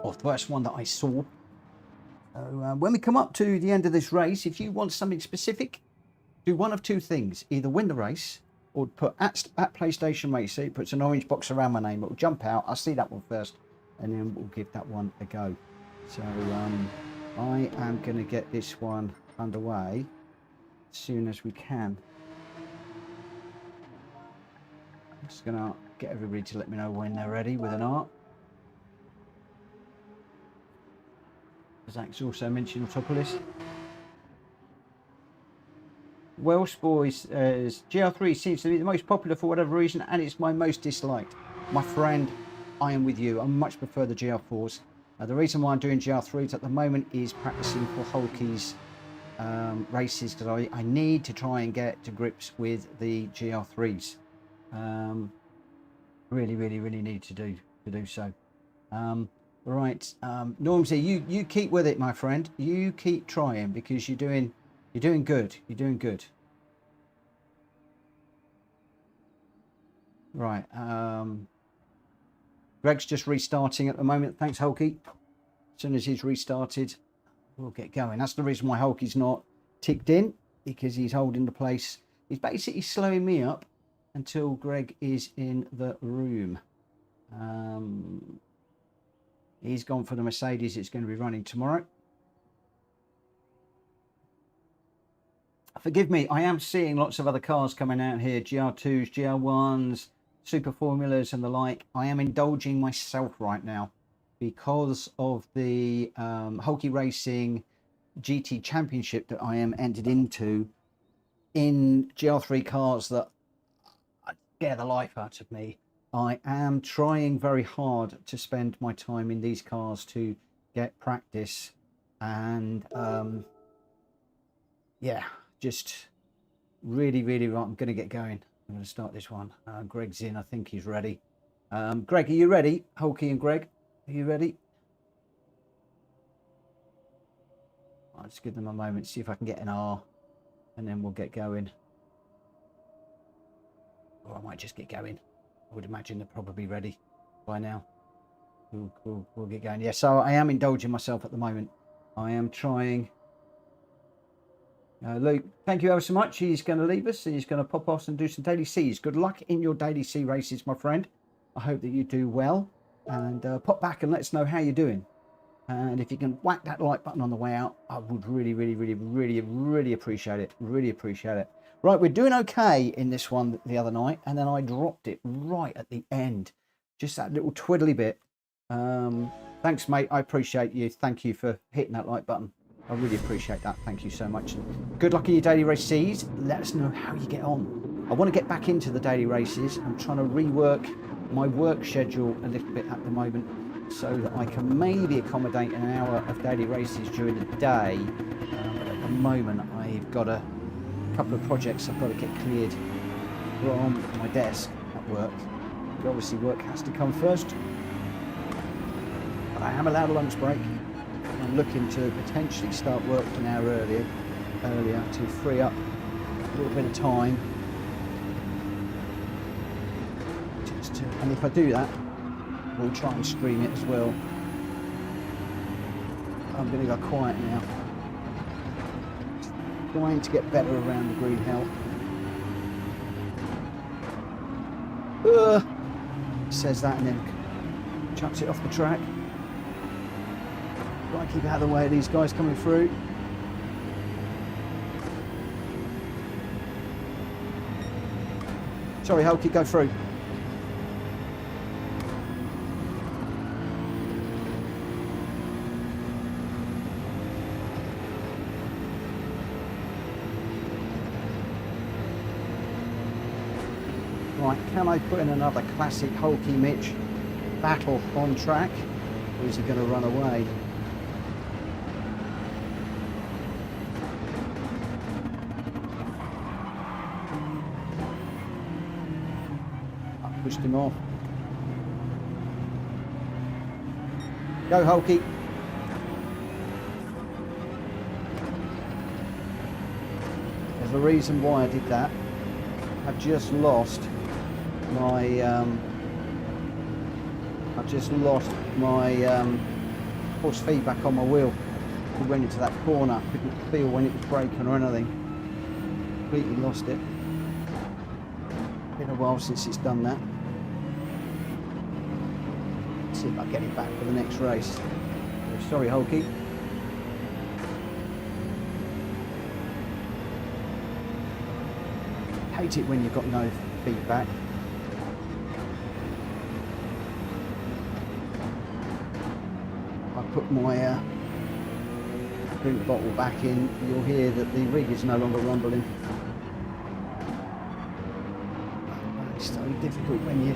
or the first one that I saw. So when we come up to the end of this race, if you want something specific, do one of two things. Either win the race or put at PlayStation Racer. It puts an orange box around my name. It will jump out. I'll see that one first, and then we'll give that one a go. So I am going to get this one underway as soon as we can. I'm just going to get everybody to let me know when they're ready with an art. Zach's also mentioned Autopolis. Welsh Boys says GR3 seems to be the most popular for whatever reason, and it's my most disliked. My friend, I am with you. I much prefer the GR4s. The reason why I'm doing GR3s at the moment is practicing for Hulky's races because I need to try and get to grips with the GR3s. Really need to do so. Right, Normsy, you keep with it, my friend. You keep trying because you're doing good. You're doing good. Right. Greg's just restarting at the moment. Thanks, Hulky. As soon as he's restarted, we'll get going. That's the reason why Hulky's not ticked in, because he's holding the place. He's basically slowing me up until Greg is in the room. He's gone for the Mercedes. It's going to be running tomorrow. Forgive me, I am seeing lots of other cars coming out here. GR2s, GR1s, Super Formulas and the like. I am indulging myself right now because of the Hulky Racing GT Championship that I am entered into in GR3 cars that scare the life out of me. I am trying very hard to spend my time in these cars to get practice and yeah, just really right. I'm going to get going. I'm going to start this one. Greg's in. I think he's ready. Greg, are you ready? Hulky and Greg, are you ready? I'll just give them a moment, see if I can get an R, and then we'll get going. Or I might just get going. I would imagine they're probably ready by now. We'll get going. Yeah, so I am indulging myself at the moment. I am trying. Luke, thank you ever so much. He's going to leave us. He's going to pop off and do some daily C's. Good luck in your daily C races, my friend. I hope that you do well. And pop back and let us know how you're doing. And if you can whack that like button on the way out, I would really appreciate it. Really appreciate it. Right, we're doing okay in this one the other night, and then I dropped it right at the end. Just that little twiddly bit. Thanks, mate. I appreciate you. Thank you for hitting that like button. I really appreciate that. Thank you so much. Good luck in your daily race C's. Let us know how you get on. I want to get back into the daily races. I'm trying to rework my work schedule a little bit at the moment so that I can maybe accommodate an hour of daily races during the day. But at the moment, I've got a couple of projects I've got to get cleared from my desk at work. But obviously, work has to come first. But I am allowed a lunch break. I'm looking to potentially start work an hour earlier to free up a little bit of time. And if I do that, we'll try and stream it as well. I'm going to go quiet now. Trying to get better around the green hill. Says that and then chucks it off the track. Try to keep out of the way of these guys coming through. Sorry, Hulky, go through. Right, can I put in another classic Hulky Mitch battle on track? Or is he going to run away? I pushed him off. Go, Hulky. There's a reason why I did that. I've just lost my force feedback on my wheel. We went into that corner, couldn't feel when it was braking or anything. Completely lost it. Been a while since it's done that. Let's see if I get it back for the next race. Sorry, Hulky. Hate it when you've got no feedback. I put my drink bottle back in, you'll hear that the rig is no longer rumbling. It's so difficult when you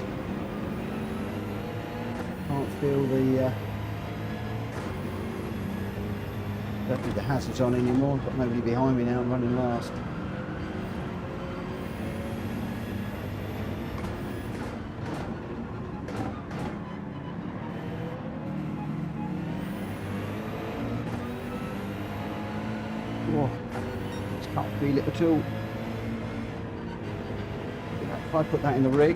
can't feel the Don't need the hazards on anymore. Got nobody behind me now. I'm running last. Whoa, just can't feel it at all. If I put that in the rig,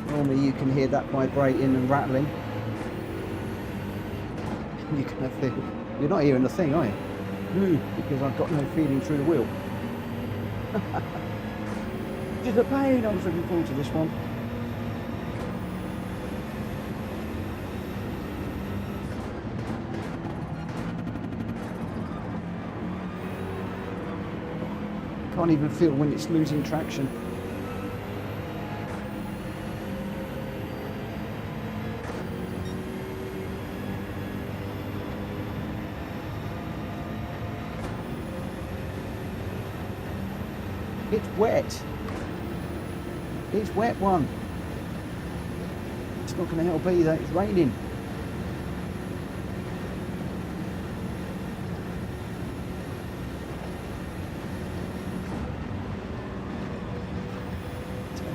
normally you can hear that vibrating and rattling. You can feel. You're not hearing the thing, are you? Because I've got no feeling through the wheel. Just a pain. I was looking forward to this one. Can't even feel when it's losing traction. It's wet. It's wet one. It's not going to help either. It's raining.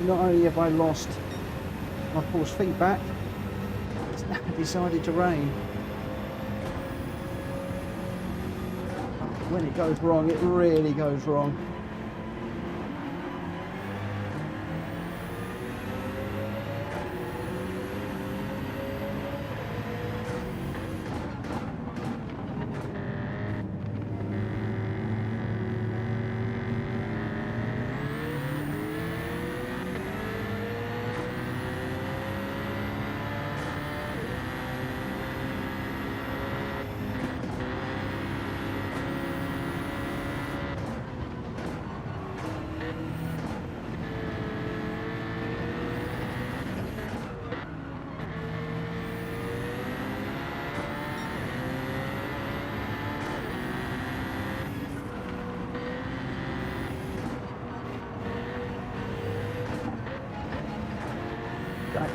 Not only have I lost my force feedback, it's now decided to rain. When it goes wrong, it really goes wrong.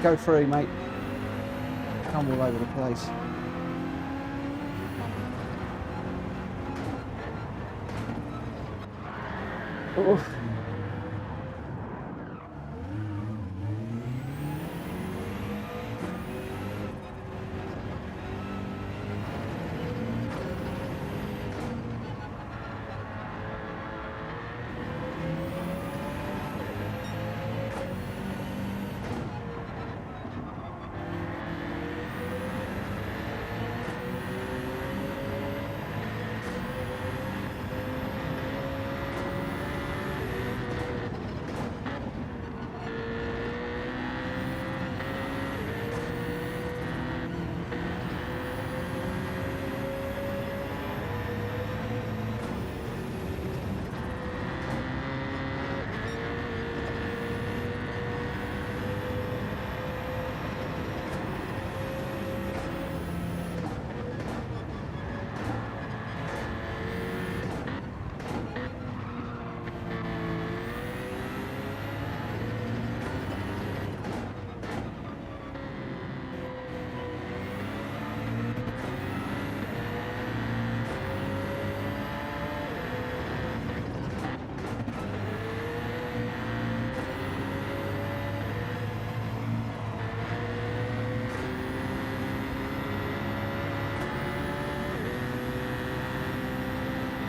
Go through, mate. Come all over the place. Oh.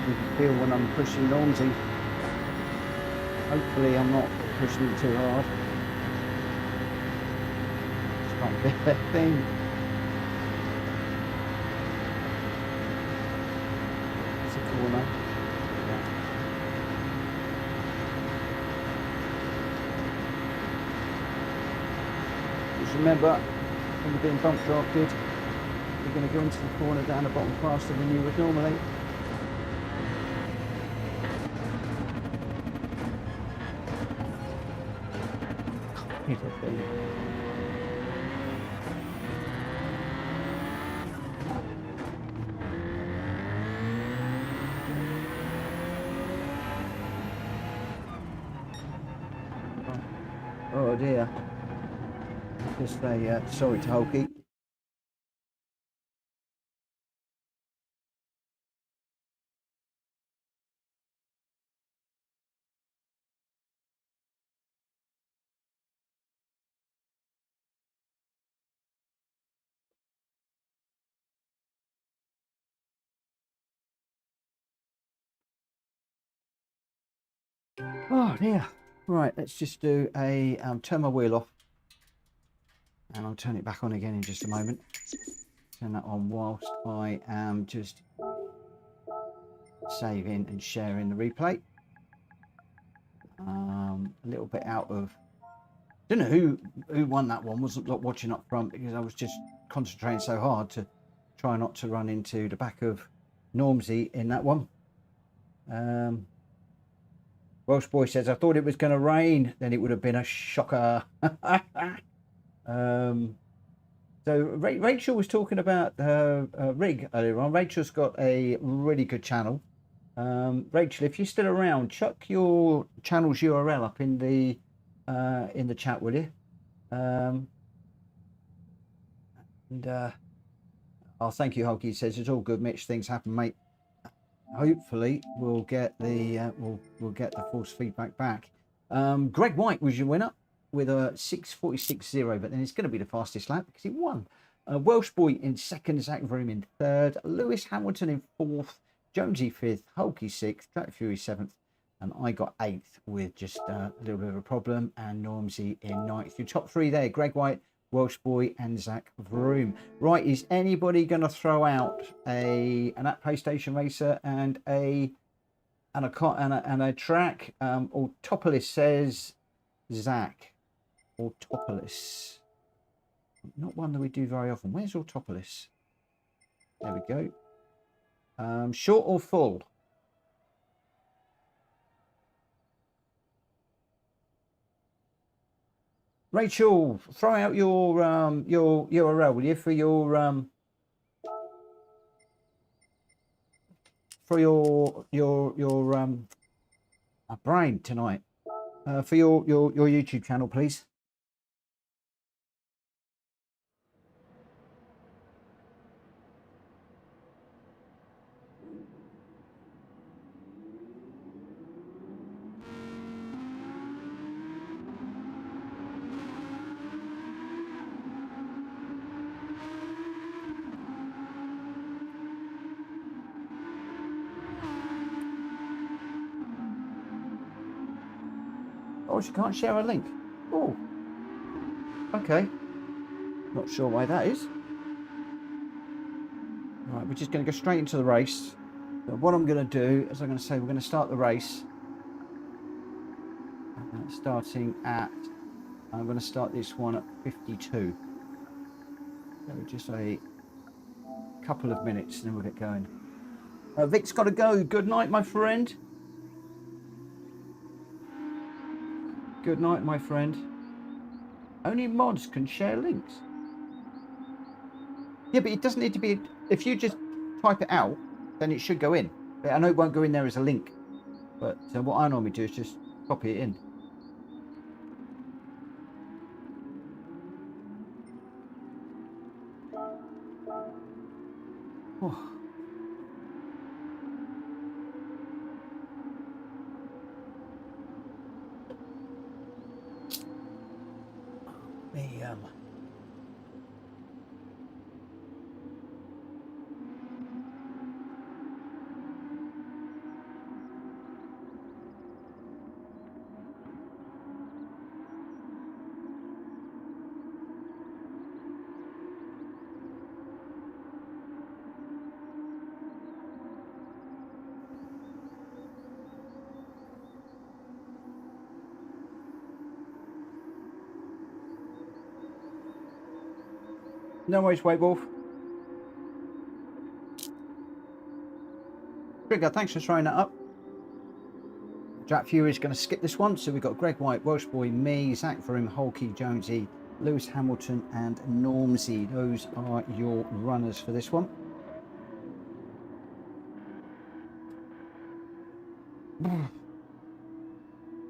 You can feel when I'm pushing Normsy. Hopefully I'm not pushing it too hard. Just can't get that thing. It's a corner. Just remember, when you're being bump drafted, you're going to go into the corner down the bottom faster than you would normally. Oh dear. Just a sorry to Hulky. Oh dear. Right, let's just do a turn my wheel off, and I'll turn it back on again in just a moment. Turn that on whilst I am just saving and sharing the replay. A little bit out of, don't know who won that one. Wasn't watching up front because I was just concentrating so hard to try not to run into the back of Normsy in that one. Welsh Boy says, I thought it was going to rain, then it would have been a shocker. So Rachel was talking about rig earlier on. Rachel's got a really good channel. Rachel, if you're still around, chuck your channel's URL up in the chat, will you? Oh, thank you, Hulky. He says it's all good, Mitch. Things happen, mate. Hopefully, we'll get the we'll get the force feedback back. Greg White was your winner with a 6:46.0, but then it's going to be the fastest lap because he won. Welsh Boy in second, Zach Vroom in third, Lewis Hamilton in fourth, Jonesy fifth, Hulky sixth, Track Fury seventh, and I got eighth with just a little bit of a problem, and Normsy in ninth. Your top three there: Greg White, Welsh Boy, and Zach Vroom. Right, is anybody going to throw out an app PlayStation Racer and a track? Autopolis says Zach. Autopolis, not one that we do very often. Where's Autopolis? There we go. Short or full? Rachel, throw out your URL, will you, for your brain tonight, for your YouTube channel, please. Oh, she can't share a link. Oh, okay. Not sure why that is. Right, we're just going to go straight into the race. So what I'm going to do is I'm going to say we're going to start the race. I'm going to start this one at 52. So just a couple of minutes and then we'll get going. Vic's got to go. Good night, my friend. Good night, my friend. Only mods can share links. Yeah, but it doesn't need to be. If you just type it out, then it should go in. I know it won't go in there as a link, but what I normally do is just copy it in. Oh. No worries, White Wolf. Trigger, thanks for throwing that up. Jack Fury is going to skip this one. So we've got Greg White, Welsh Boy, me, Zach Vroom, Hulky, Jonesy, Lewis Hamilton, and Normsy. Those are your runners for this one.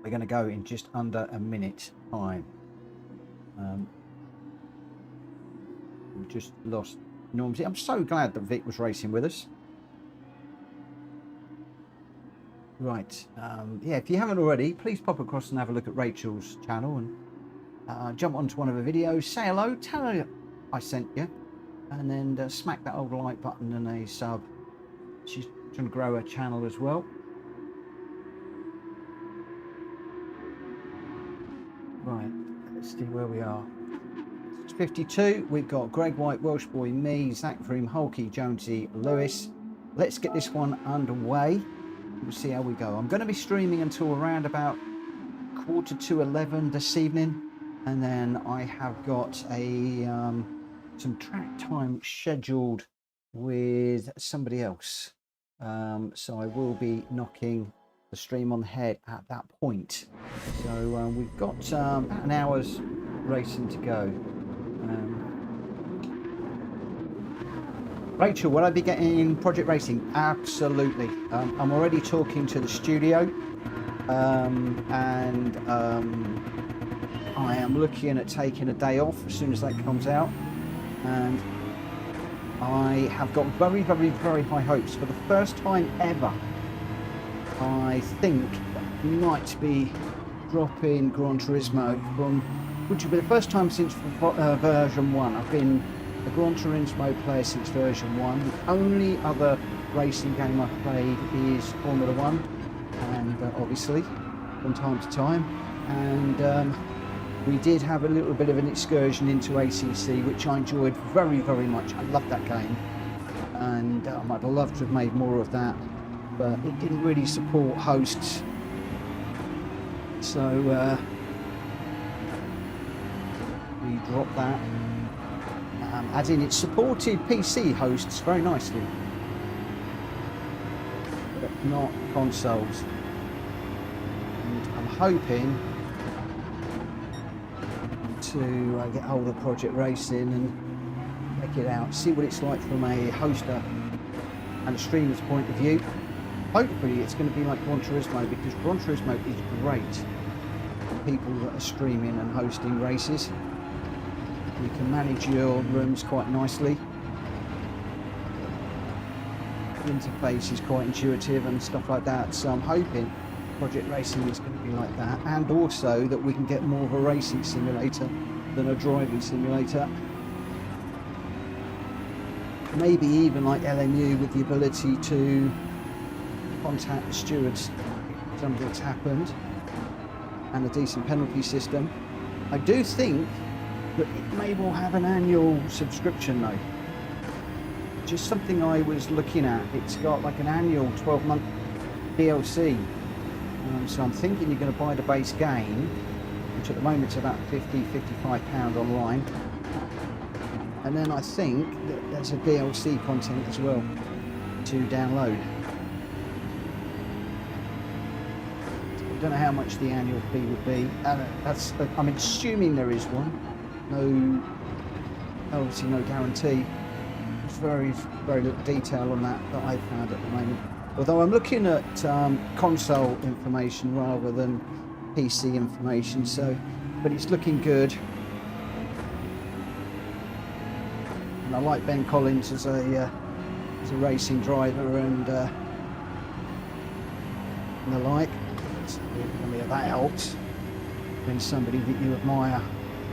We're going to go in just under a minute time. We just lost Normsy. I'm so glad that Vic was racing with us. Right, yeah, if you haven't already, please pop across and have a look at Rachel's channel and jump onto one of her videos, say hello, tell her I sent you, and then smack that old like button and a sub. She's trying to grow her channel as well. Right, let's see where we are. It's 52. We've got Greg White, Welsh Boy, me, Zach Vroom, Hulky, Jonesy, Lewis. Let's get this one underway. We'll see how we go. I'm going to be streaming until around about 11:45 this evening, and then I have got a some track time scheduled with somebody else. So I will be knocking the stream on the head at that point. So we've got about an hour's racing to go. Rachel, will I be getting Project Racing? Absolutely. I'm already talking to the studio, and I am looking at taking a day off as soon as that comes out, and I have got very, very, very high hopes. For the first time ever, I think we might be dropping Gran Turismo from, which will be the first time since version 1. I've been a Gran Turismo player since version 1. The only other racing game I've played is Formula 1, and obviously from time to time. And we did have a little bit of an excursion into ACC, which I enjoyed very, very much. I loved that game, and I'd love to have made more of that, but it didn't really support hosts. So we dropped that. As in, it supported PC hosts very nicely, but not consoles. And I'm hoping to get hold of Project Racing and check it out, see what it's like from a hoster and a streamer's point of view. Hopefully it's going to be like Gran Turismo, because Gran Turismo is great for people that are streaming and hosting races. You can manage your rooms quite nicely. The interface is quite intuitive and stuff like that, so I'm hoping Project Racing is going to be like that, and also that we can get more of a racing simulator than a driving simulator. Maybe even like LMU, with the ability to contact the stewards if something's happened, and a decent penalty system. I do think that it may well have an annual subscription though. Just something I was looking at. It's got like an annual 12-month DLC. So I'm thinking you're going to buy the base game, which at the moment is about £50–55 online, and then I think that there's a DLC content as well to download. I don't know how much the annual fee would be. I'm assuming there is one. No, obviously no guarantee. There's very, very little detail on that I've found at the moment. Although I'm looking at console information rather than PC information, so, but it's looking good. And I like Ben Collins as a racing driver and the like. So, I mean, that helps when somebody that you admire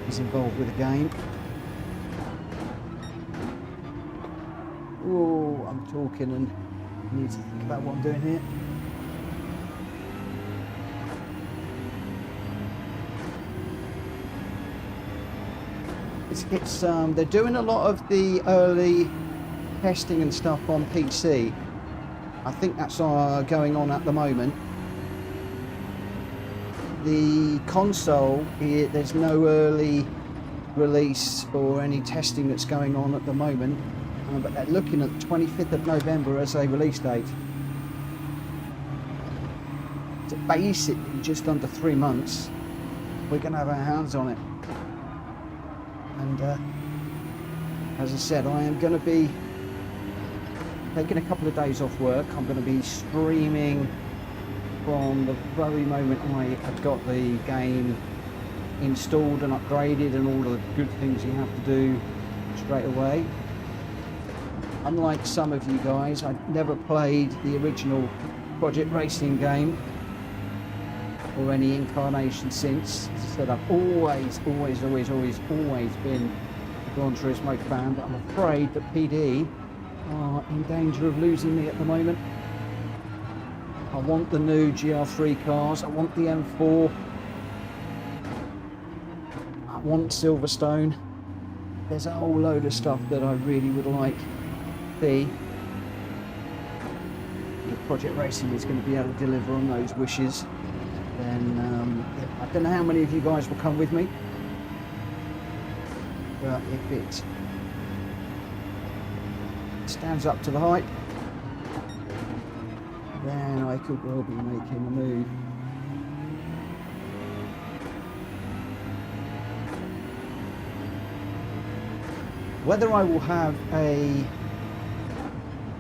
is involved with a game. Oh, I'm talking and I need to think about what I'm doing here. They're doing a lot of the early testing and stuff on PC. I think that's going on at the moment. The console, there's no early release or any testing that's going on at the moment, but they're looking at the 25th of November as a release date. So basically just under 3 months we're going to have our hands on it. And as I said, I am going to be taking a couple of days off work. I'm going to be streaming from the very moment I have got the game installed and upgraded and all the good things you have to do straight away. Unlike some of you guys, I've never played the original Project Racing game or any incarnation since. As I said, I've always been a Gran Turismo fan, but I'm afraid that PD are in danger of losing me at the moment. I want the new GR3 cars, I want the M4, want Silverstone. There's a whole load of stuff that I really would like to see. If Project Racing is going to be able to deliver on those wishes, then I don't know how many of you guys will come with me, but if it stands up to the hype, then I could well be making a move. Whether I will have a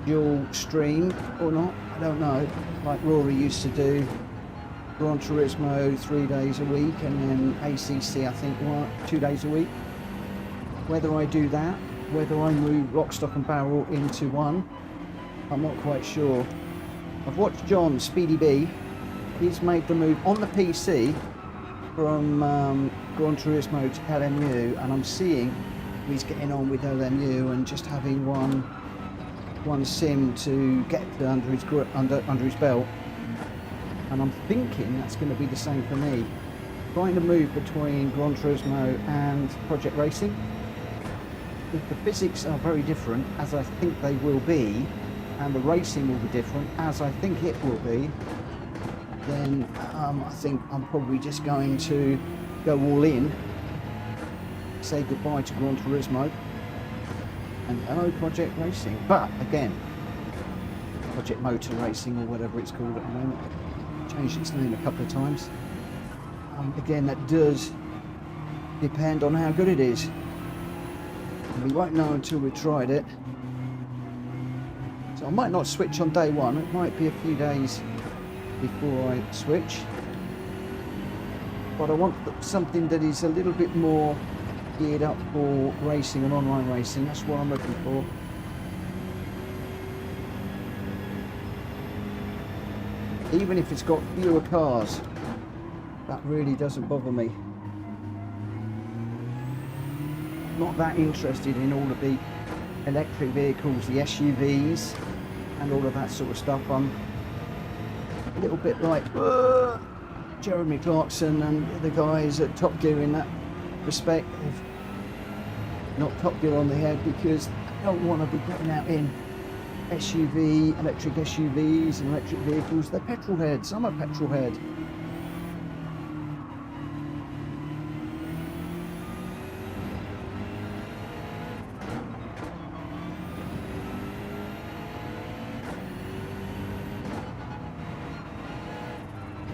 dual stream or not, I don't know. Like Rory used to do, Gran Turismo 3 days a week, and then ACC I think 2 days a week. Whether I do that, whether I move lock, stock and barrel into one, I'm not quite sure. I've watched John, Speedy B, he's made the move on the PC from Gran Turismo to LMU, and I'm seeing he's getting on with LMU and just having one sim to get under his belt, and I'm thinking that's going to be the same for me. Trying to move between Gran Turismo and Project Racing. If the physics are very different, as I think they will be, and the racing will be different, as I think it will be, then I think I'm probably just going to go all in, say goodbye to Gran Turismo, and hello Project Racing. But again, Project Motor Racing or whatever it's called at the moment, changed its name a couple of times. Again, that does depend on how good it is. And we won't know until we've tried it. So I might not switch on day one, it might be a few days before I switch. But I want something that is a little bit more geared up for racing and online racing. That's what I'm looking for. Even if it's got fewer cars, that really doesn't bother me. Not that interested in all of the electric vehicles, the SUVs and all of that sort of stuff. I'm a little bit like Jeremy Clarkson and the guys at Top Gear in that respect. Not Top Gear on the head, because I don't want to be getting out in electric SUVs and electric vehicles. They're petrol heads. I'm a petrol head.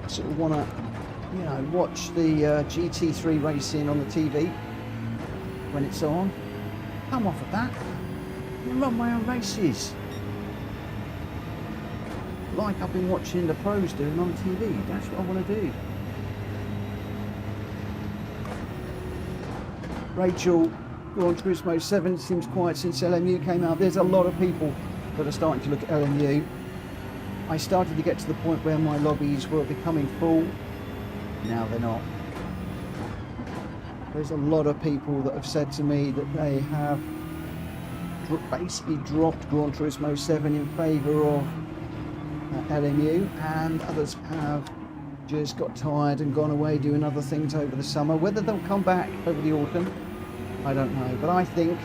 I sort of want to, you know, watch the GT3 racing on the TV when it's on. Come off of that. And run my own races. Like I've been watching the pros doing on TV. That's what I want to do. Rachel, Gran Turismo 7 seems quiet since LMU came out. There's a lot of people that are starting to look at LMU. I started to get to the point where my lobbies were becoming full. Now they're not. There's a lot of people that have said to me that they have basically dropped Gran Turismo 7 in favour of LMU, and others have just got tired and gone away doing other things over the summer. Whether they'll come back over the autumn, I don't know. But I think,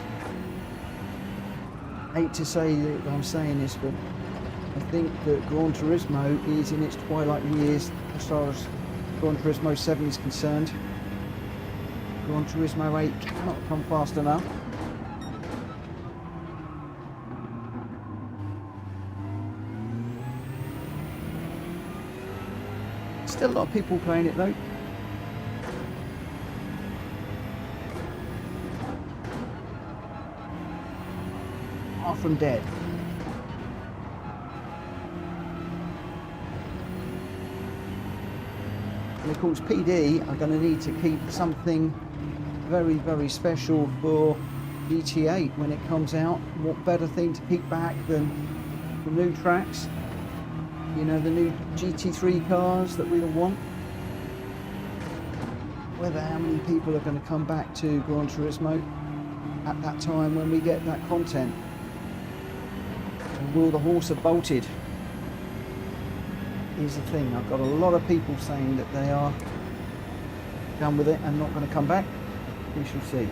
I hate to say that I'm saying this, but I think that Gran Turismo is in its twilight years as far as Gran Turismo 7 is concerned. Gran Turismo 8 cannot come fast enough. Still a lot of people playing it though. Far from dead. And of course PD are going to need to keep something very, very special for GT8 when it comes out. What better thing to keep back than the new tracks? You know, the new GT3 cars that we all want. Whether how many people are going to come back to Gran Turismo at that time when we get that content. And will the horse have bolted? Here's the thing, I've got a lot of people saying that they are done with it and not going to come back. We shall see.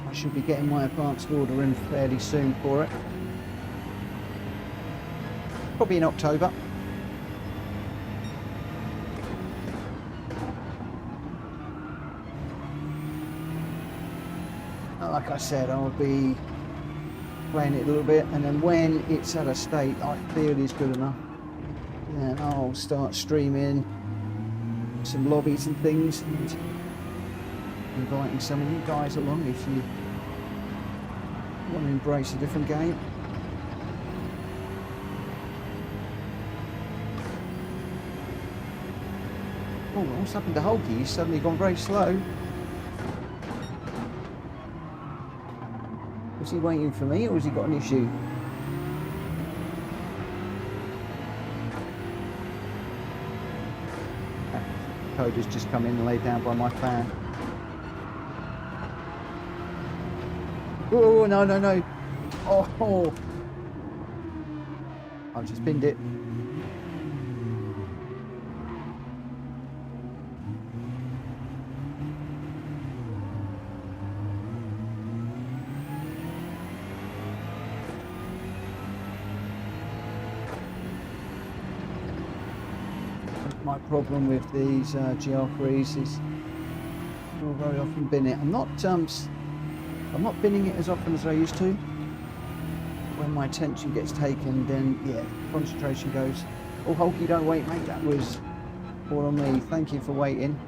I should be getting my advanced order in fairly soon for it. Probably in October. Like I said, I'll be playing it a little bit, and then when it's at a state I feel is good enough, then I'll start streaming some lobbies and things and inviting some of you guys along if you want to embrace a different game. Oh, what's happened to Hulky? He's suddenly gone very slow. Was he waiting for me, or has he got an issue? Code has just come in and laid down by my fan. Oh, no, no, no. Oh, I've just binned it. My problem with these GR3s is I'll very often bin it. I'm not binning it as often as I used to. When my attention gets taken, then yeah, concentration goes. Oh, Hulky, don't wait, mate. That was all on me. Thank you for waiting.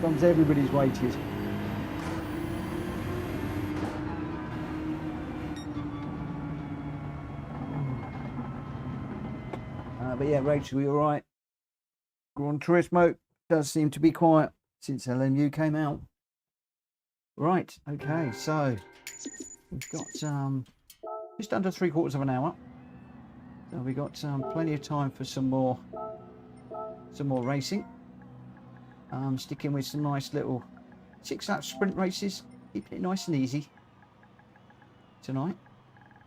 Sometimes everybody's waited. But yeah, Rachel, you all right? Gran Turismo does seem to be quiet since LMU came out. Right, okay, so we've got just under 3/4 of an hour. So we've got plenty of time for some more racing. Sticking with some nice little 6-lap sprint races, keeping it nice and easy tonight.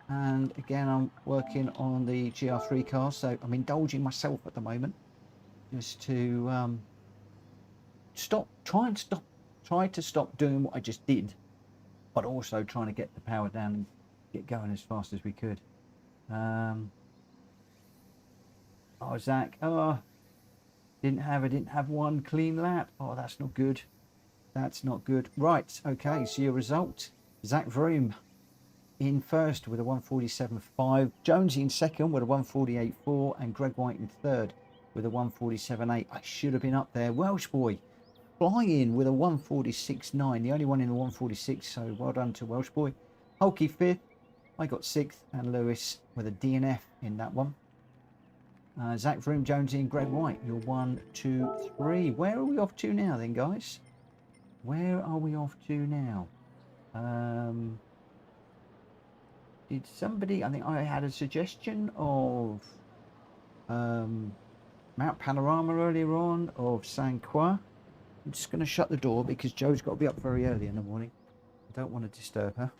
And again, I'm working on the GR3 cars, so I'm indulging myself at the moment just to try to stop doing what I just did, but also trying to get the power down and get going as fast as we could. Oh, Zach, oh, didn't have one clean lap. Oh, that's not good. That's not good. Right, okay, so your result, Zach Vroom in first with a 147.5, Jonesy in second with a 148.4, and Greg White in third with a 147.8. I should have been up there. Welsh boy flying with a 146.9, the only one in the 146, so well done to Welsh boy. Hulky fifth, I got sixth, and Lewis with a DNF in that one. Zach Vroom, Jonesy, and Greg White, you're 1, 2, 3. Where are we off to now then, guys? Where are we off to now? Did somebody, I think I had a suggestion of Mount Panorama earlier on, of San Croix. I'm just going to shut the door because Joe's got to be up very early in the morning. I don't want to disturb her.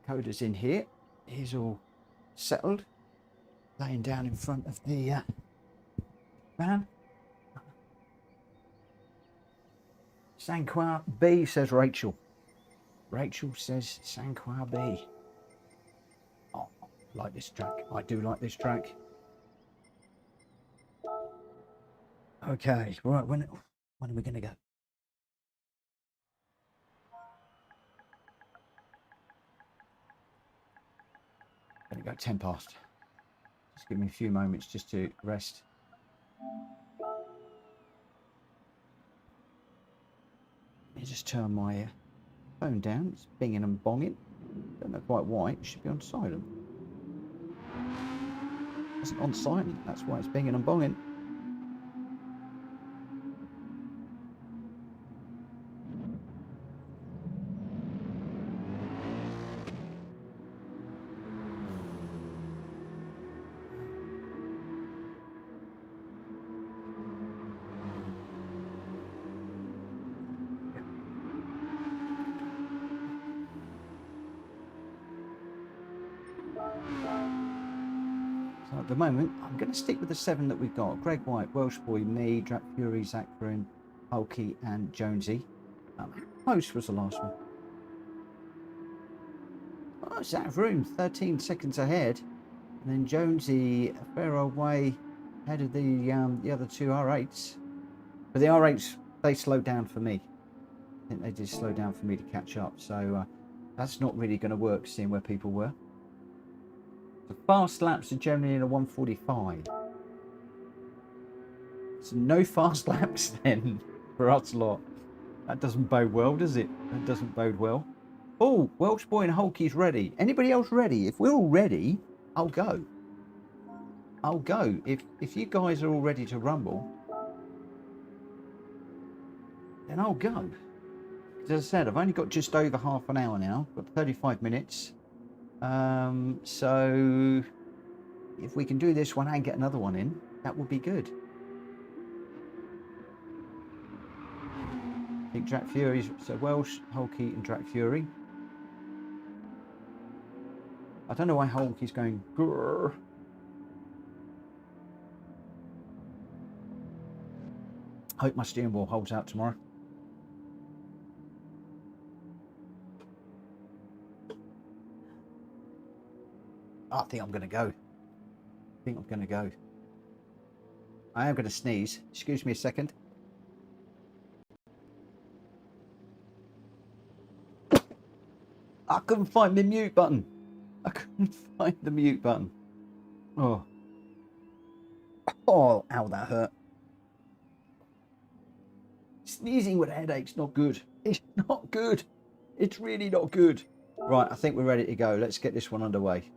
Coda's in here. He's all settled, laying down in front of the van. San Croix B, says Rachel. Rachel says San Croix B. Oh, I like this track. I do like this track. Okay, right, when are we going to go? Going to go 10 past. Just give me a few moments just to rest. Let me just turn my phone down. It's binging and bonging. Don't know quite why. It should be on silent. It's on silent. That's why it's binging and bonging. So at the moment, I'm going to stick with the 7 that we've got. Greg White, Welsh Boy, me, Drak Fury, Zach Broom, Hulky and Jonesy. Most was the last one. Oh, Zach Vroom, 13 seconds ahead. And then Jonesy, a fair old way ahead of the other 2 R8s. But the R8s, they slowed down for me. I think they did slow down for me to catch up. So that's not really going to work, seeing where people were. The fast laps are generally in a 1:45. So no fast laps then for us lot. That doesn't bode well, does it? That doesn't bode well. Oh, Welsh Boy and Hulky's ready. Anybody else ready? If we're all ready, I'll go. I'll go. If you guys are all ready to rumble, then I'll go. As I said, I've only got just over half an hour now. I've got 35 minutes. So if we can do this one and get another one in, that would be good. I think Drak Fury's so Welsh, Hulky and Drak Fury. I don't know why Hulky's going grrr. Hope my steering wheel holds out tomorrow. I think I'm going to go. I think I'm going to go. I am going to sneeze. Excuse me a second. I couldn't find the mute button. I couldn't find the mute button. Oh. Oh, ow, that hurt. Sneezing with a headache's not good. It's not good. It's really not good. Right, I think we're ready to go. Let's get this one underway.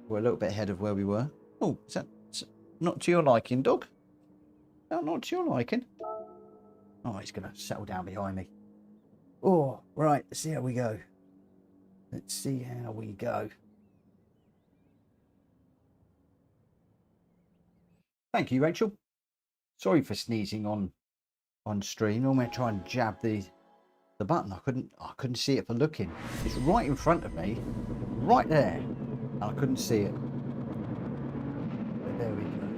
We're a little bit ahead of where we were. Oh, is that not to your liking, dog? No, not to your liking. Oh, he's going to settle down behind me. Oh, right. Let's see how we go. Let's see how we go. Thank you, Rachel. Sorry for sneezing on stream. Normally I try and jab the button. I couldn't see it for looking. It's right in front of me, right there. And I couldn't see it. But there we go.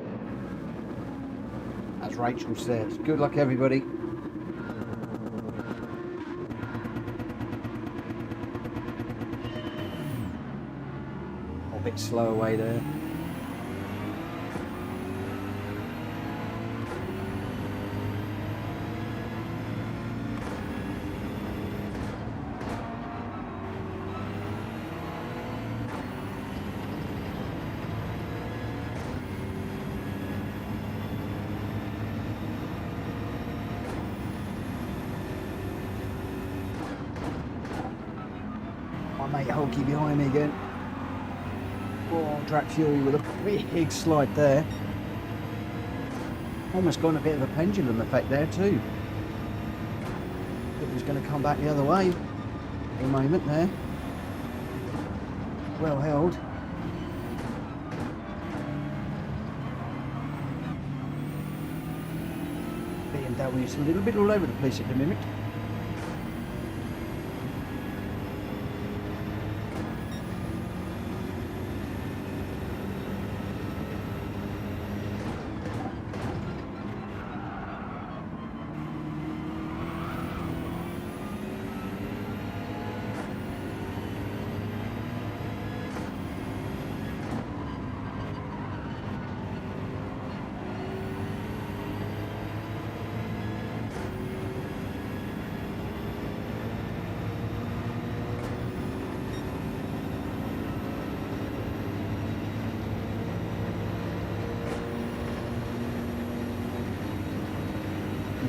As Rachel says, good luck everybody. A bit slow away there. Mate Hulky behind me again. Oh, Drak Fury with a big slide there. Almost gone a bit of a pendulum effect there too. It was going to come back the other way for a moment there. Well held. BMW's a little bit all over the place at the minute.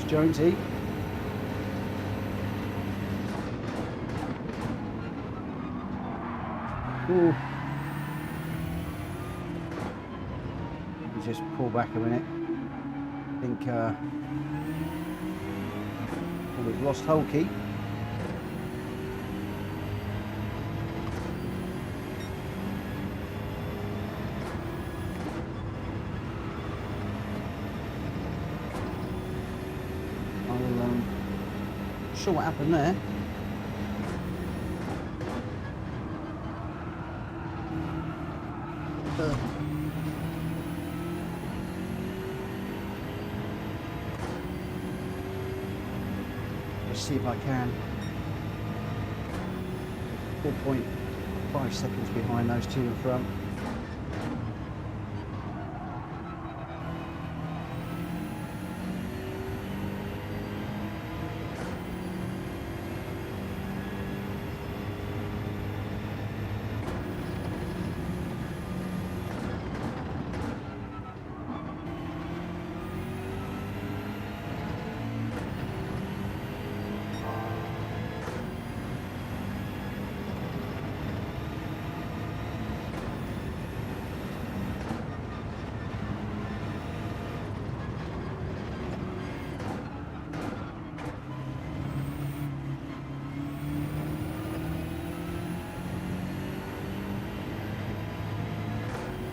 Jonesy. Ooh. Just pull back a minute. I think we've lost Hulky. Sure what happened there. see if I can. 4.5 seconds behind those two in front.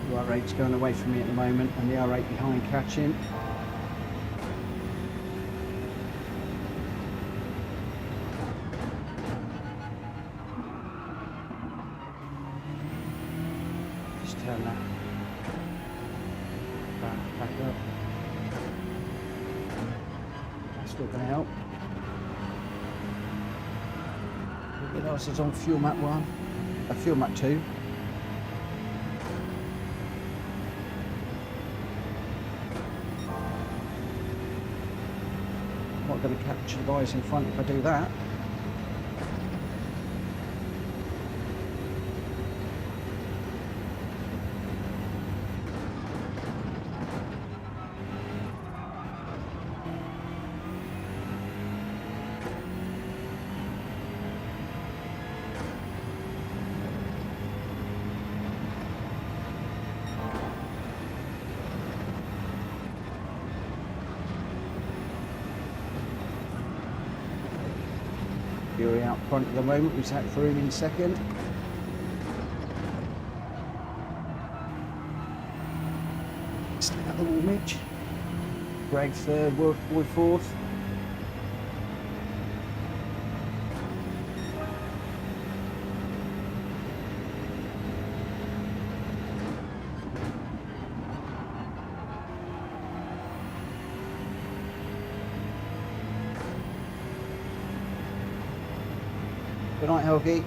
The R8's going away from me at the moment, and the R8 behind catching. Just turn that back up. That's still going to help. What else is on fuel map 1? Fuel map 2. Not going to capture the guys in front if I do that. Fury out front at the moment, we've sat through him in second. Stay out the wall, Mitch. Greg third, Workboy fourth. Good night, Hulky.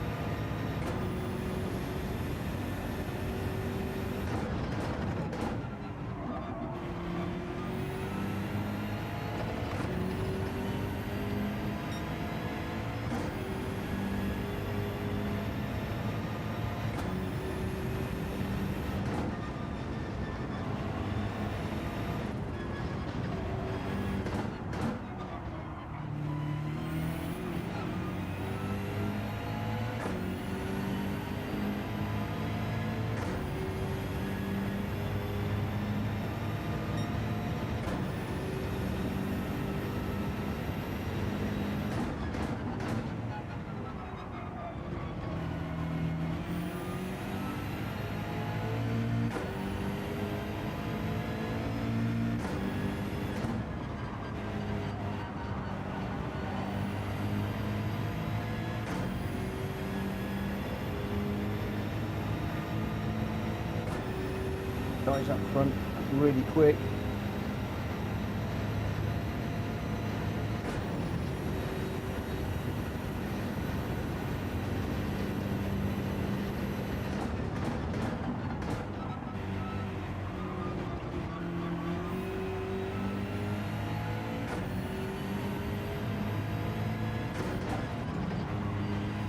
Guys up front, really quick.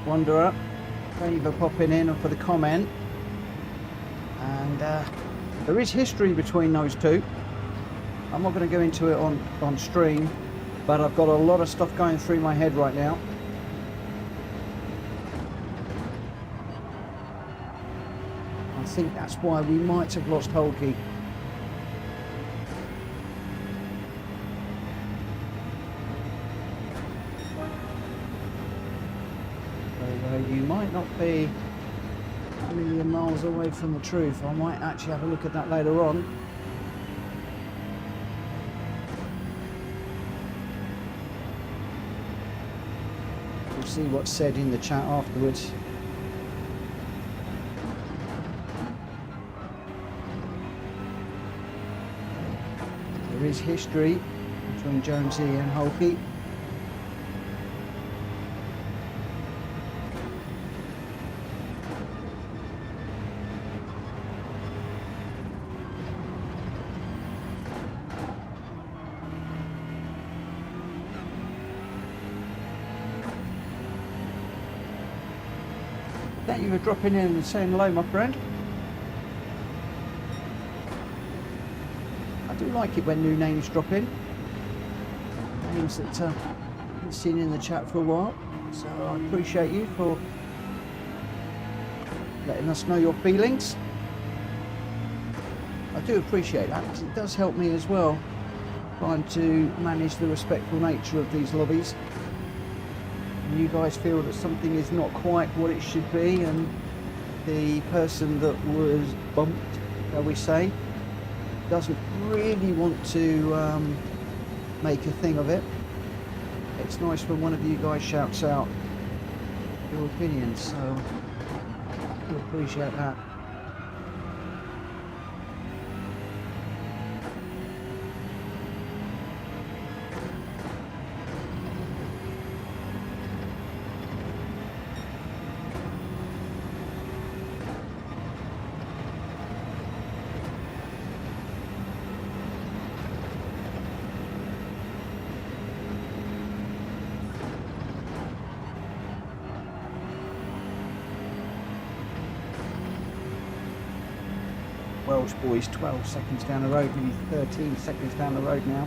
Wanderer, thank you for popping in and for the comment. And there is history between those two. I'm not going to go into it on stream, but I've got a lot of stuff going through my head right now. I think that's why we might have lost Hulky. You might not be a million miles away from the truth. I might actually have a look at that later on. We'll see what's said in the chat afterwards. There is history between Jonesy and Hulky. Thank you for dropping in and saying hello, my friend. I do like it when new names drop in. Names that I've seen in the chat for a while. So I appreciate you for letting us know your feelings. I do appreciate that because it does help me as well, trying to manage the respectful nature of these lobbies. And you guys feel that something is not quite what it should be, and the person that was bumped, shall we say, doesn't really want to make a thing of it. It's nice when one of you guys shouts out your opinions, so I do appreciate that. Welsh boys 12 seconds down the road, maybe 13 seconds down the road now.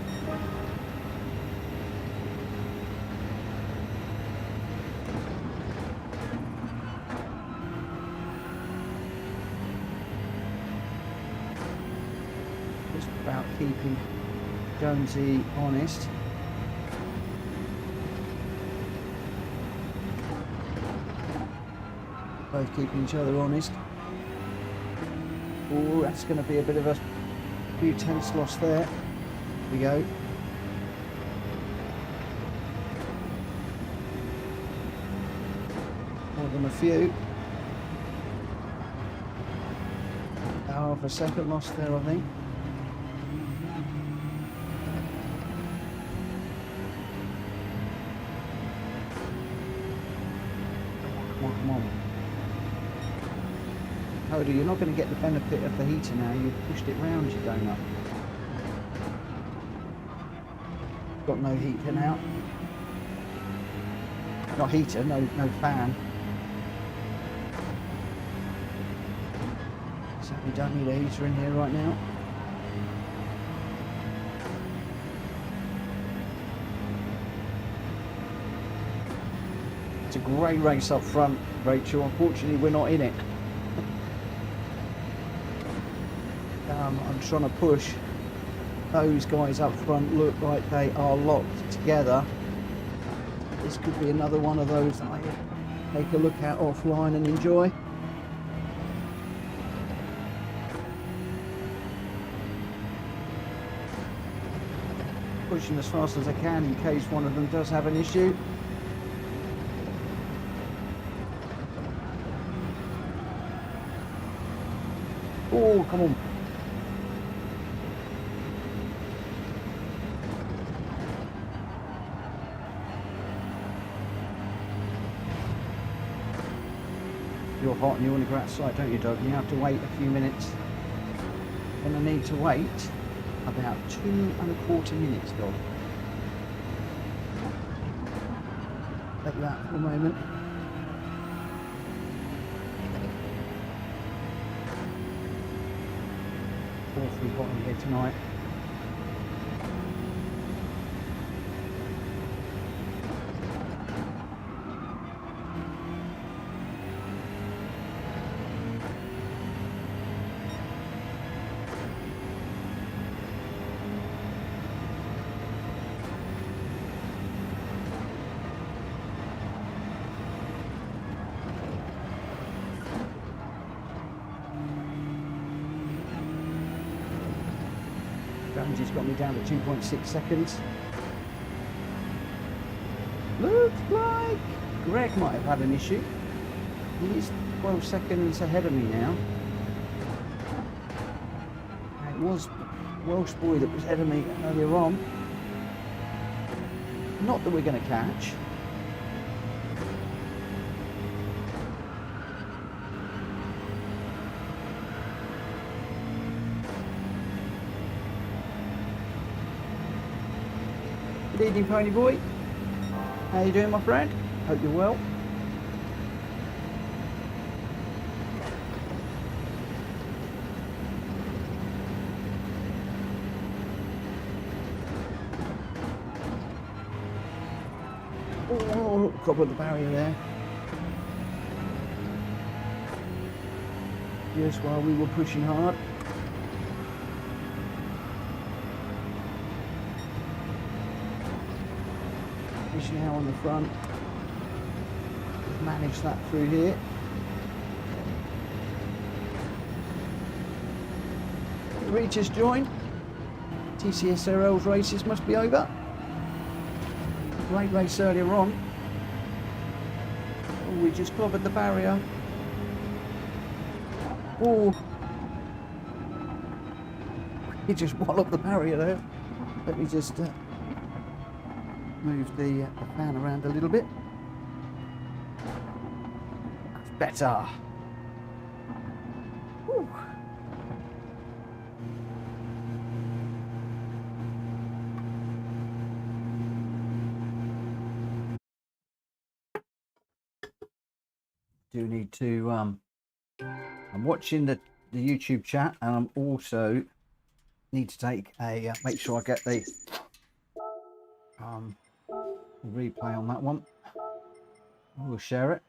Just about keeping Jonesy honest. Both keeping each other honest. Oh, that's going to be a bit of a few tenths lost there. Here we go. More than a few. Half a second lost there, I think. Come on, come on. Cody, you're not going to get the benefit of the heater now. You've pushed it round, you donut. Got no heater now. Not heater, no fan. So we don't need a heater in here right now. It's a great race up front, Rachel. Unfortunately, we're not in it. I'm trying to push those guys up front, look like they are locked together. This could be another one of those that I take a look at offline and enjoy. Pushing as fast as I can in case one of them does have an issue. Oh, come on. You're hot and you want to go outside, don't you, Doug? You have to wait a few minutes. And I need to wait about 2¼ minutes, Doug. Take that for a moment. Awfully hot in here tonight. Jonesy's got me down to 2.6 seconds. Looks like Greg might have had an issue. He's 12 seconds ahead of me now. It was Welsh boy that was ahead of me earlier on. Not that we're going to catch. Good evening, Pony Boy. How you doing, my friend? Hope you're well. crop of the barrier there. Yes, while we were pushing hard. Fish now on the front. We've managed that through here. We just joined. TCSRL's races must be over. Great race earlier on. Oh, we just clobbered the barrier. Oh, he just walloped the barrier there. Let me just move the fan around a little bit. That's better. Whew. Do need to I'm watching the YouTube chat, and I'm also need to take a make sure I get the replay on that one. We'll share it.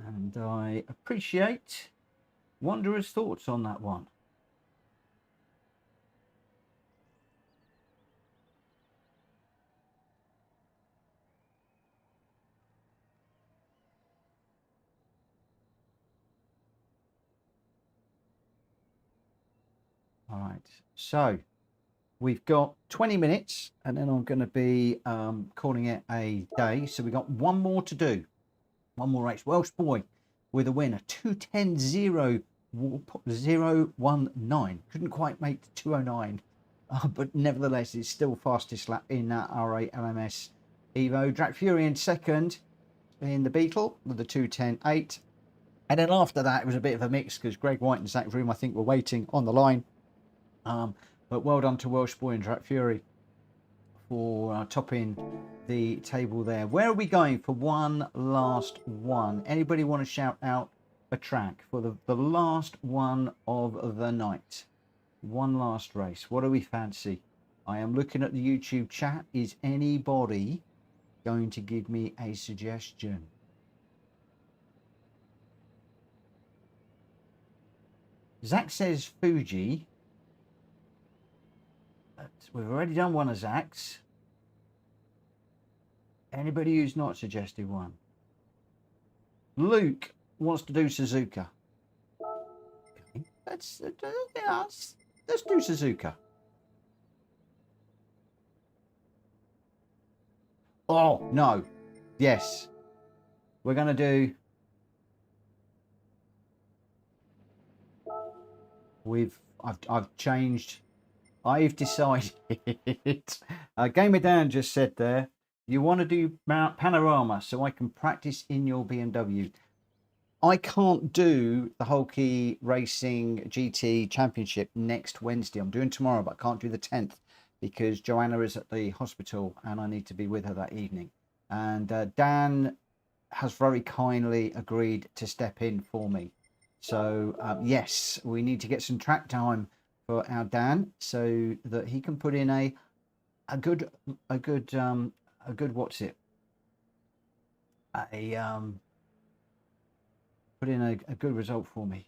And I appreciate Wanderer's thoughts on that one. All right, so we've got 20 minutes and then I'm going to be calling it a day. So we've got one more to do. One more race. Welsh boy with a winner. 2:10.019. Couldn't quite make the 2:09. But nevertheless, it's still fastest lap in that R8 LMS Evo. Drag Fury in second in the Beetle with the 2:10.8. And then after that, it was a bit of a mix because Greg White and Zach Vroom, I think, were waiting on the line. But well done to Welsh Boy and Drag Fury for topping the table there. Where are we going for one last one? Anybody want to shout out a track for the last one of the night? One last race. What do we fancy? I am looking at the YouTube chat. Is anybody going to give me a suggestion? Zach says Fuji. We've already done one of Zach's. Anybody who's not suggested one? Luke wants to do Suzuka. Okay. Let's do Suzuka. Oh no, yes, we're gonna do. I've changed. I've decided. Gamer Dan just said there, you want to do panorama so I can practice in your BMW. I can't do the Hulky Racing GT Championship next Wednesday. I'm doing tomorrow, but I can't do the 10th because Joanna is at the hospital and I need to be with her that evening. And Dan has very kindly agreed to step in for me. So yes, we need to get some track time for our Dan so that he can put in a good what's it? Put in a good result for me.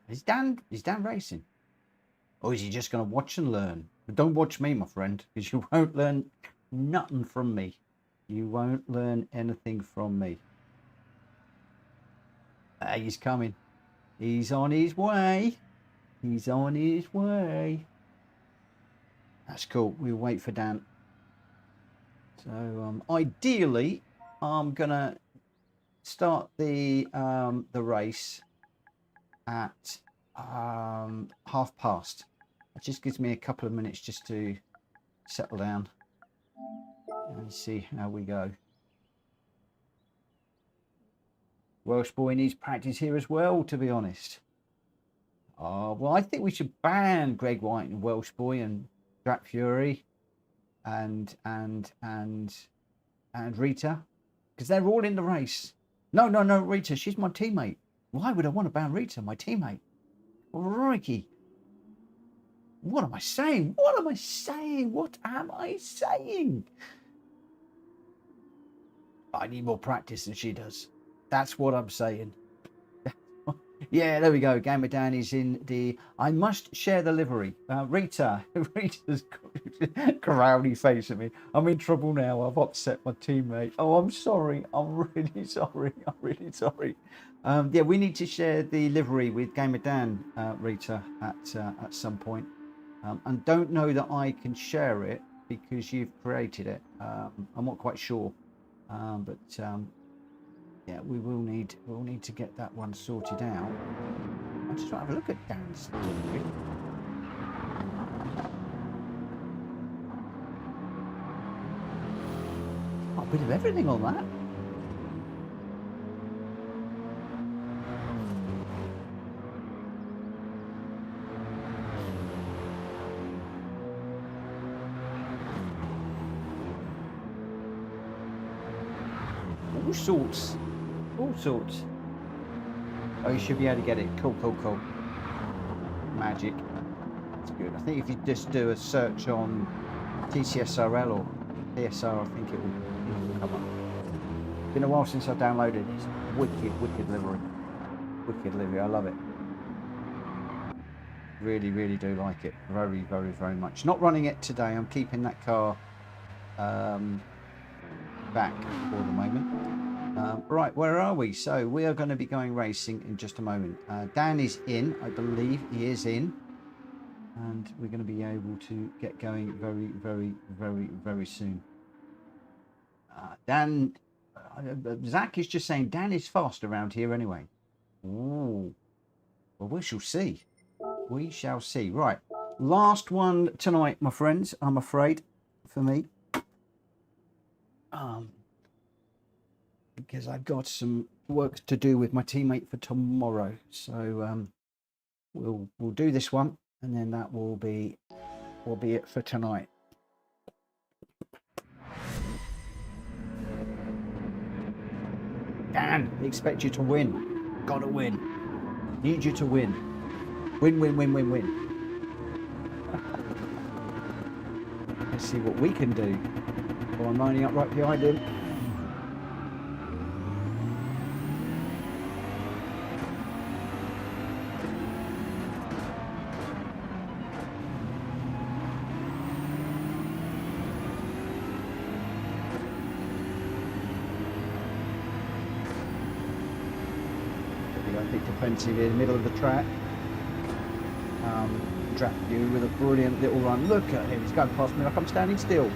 Is Dan racing? Or is he just going to watch and learn? But don't watch me, my friend, because you won't learn nothing from me. You won't learn anything from me. He's coming. He's on his way. He's on his way. That's cool. We'll wait for Dan. So ideally, I'm gonna start the race at past. It just gives me a couple of minutes just to settle down and see how we go. Welsh boy needs practice here as well, to be honest. Oh, well, I think we should ban Greg White and Welsh Boy and Jack Fury and Rita, because they're all in the race. No, Rita, she's my teammate. Why would I want to ban Rita, my teammate? Crikey. What am I saying? What am I saying? What am I saying? I need more practice than she does. That's what I'm saying. Yeah, there we go. Gamer Dan is in the... I must share the livery. Rita's crowdy face at me. I'm in trouble now. I've upset my teammate. Oh, I'm sorry. I'm really sorry. I'm really sorry. Yeah, we need to share the livery with Gamer Dan, Rita, at some point. And don't know that I can share it because you've created it. I'm not quite sure. Yeah, we'll need to get that one sorted out. I just want to have a look at Dan's livery. Oh, a bit of everything on that. All sorts. All sorts. Oh, you should be able to get it. Cool. Magic. That's good. I think if you just do a search on TCSRL or PSR, I think it will come up. Been a while since I downloaded it. It's wicked livery. Wicked livery. I love it. Really do like it. Very much. Not running it today. I'm keeping that car back for the moment. Right, where are we? So we are going to be going racing in just a moment. Dan is in, I believe he is in, and we're going to be able to get going very soon. Dan, Zach is just saying Dan is fast around here anyway. Ooh, well, we shall see. We shall see. Right, last one tonight, my friends. I'm afraid for me. Because I've got some work to do with my teammate for tomorrow, so we'll do this one, and then that will be it for tonight. Dan, expect you to win. Gotta win. Need you to win. Win. Let's see what we can do. Well, I'm lining up right behind him. Defensive in the middle of the track. Trap you with a brilliant little run. Look at him, he's going past me like I'm standing still.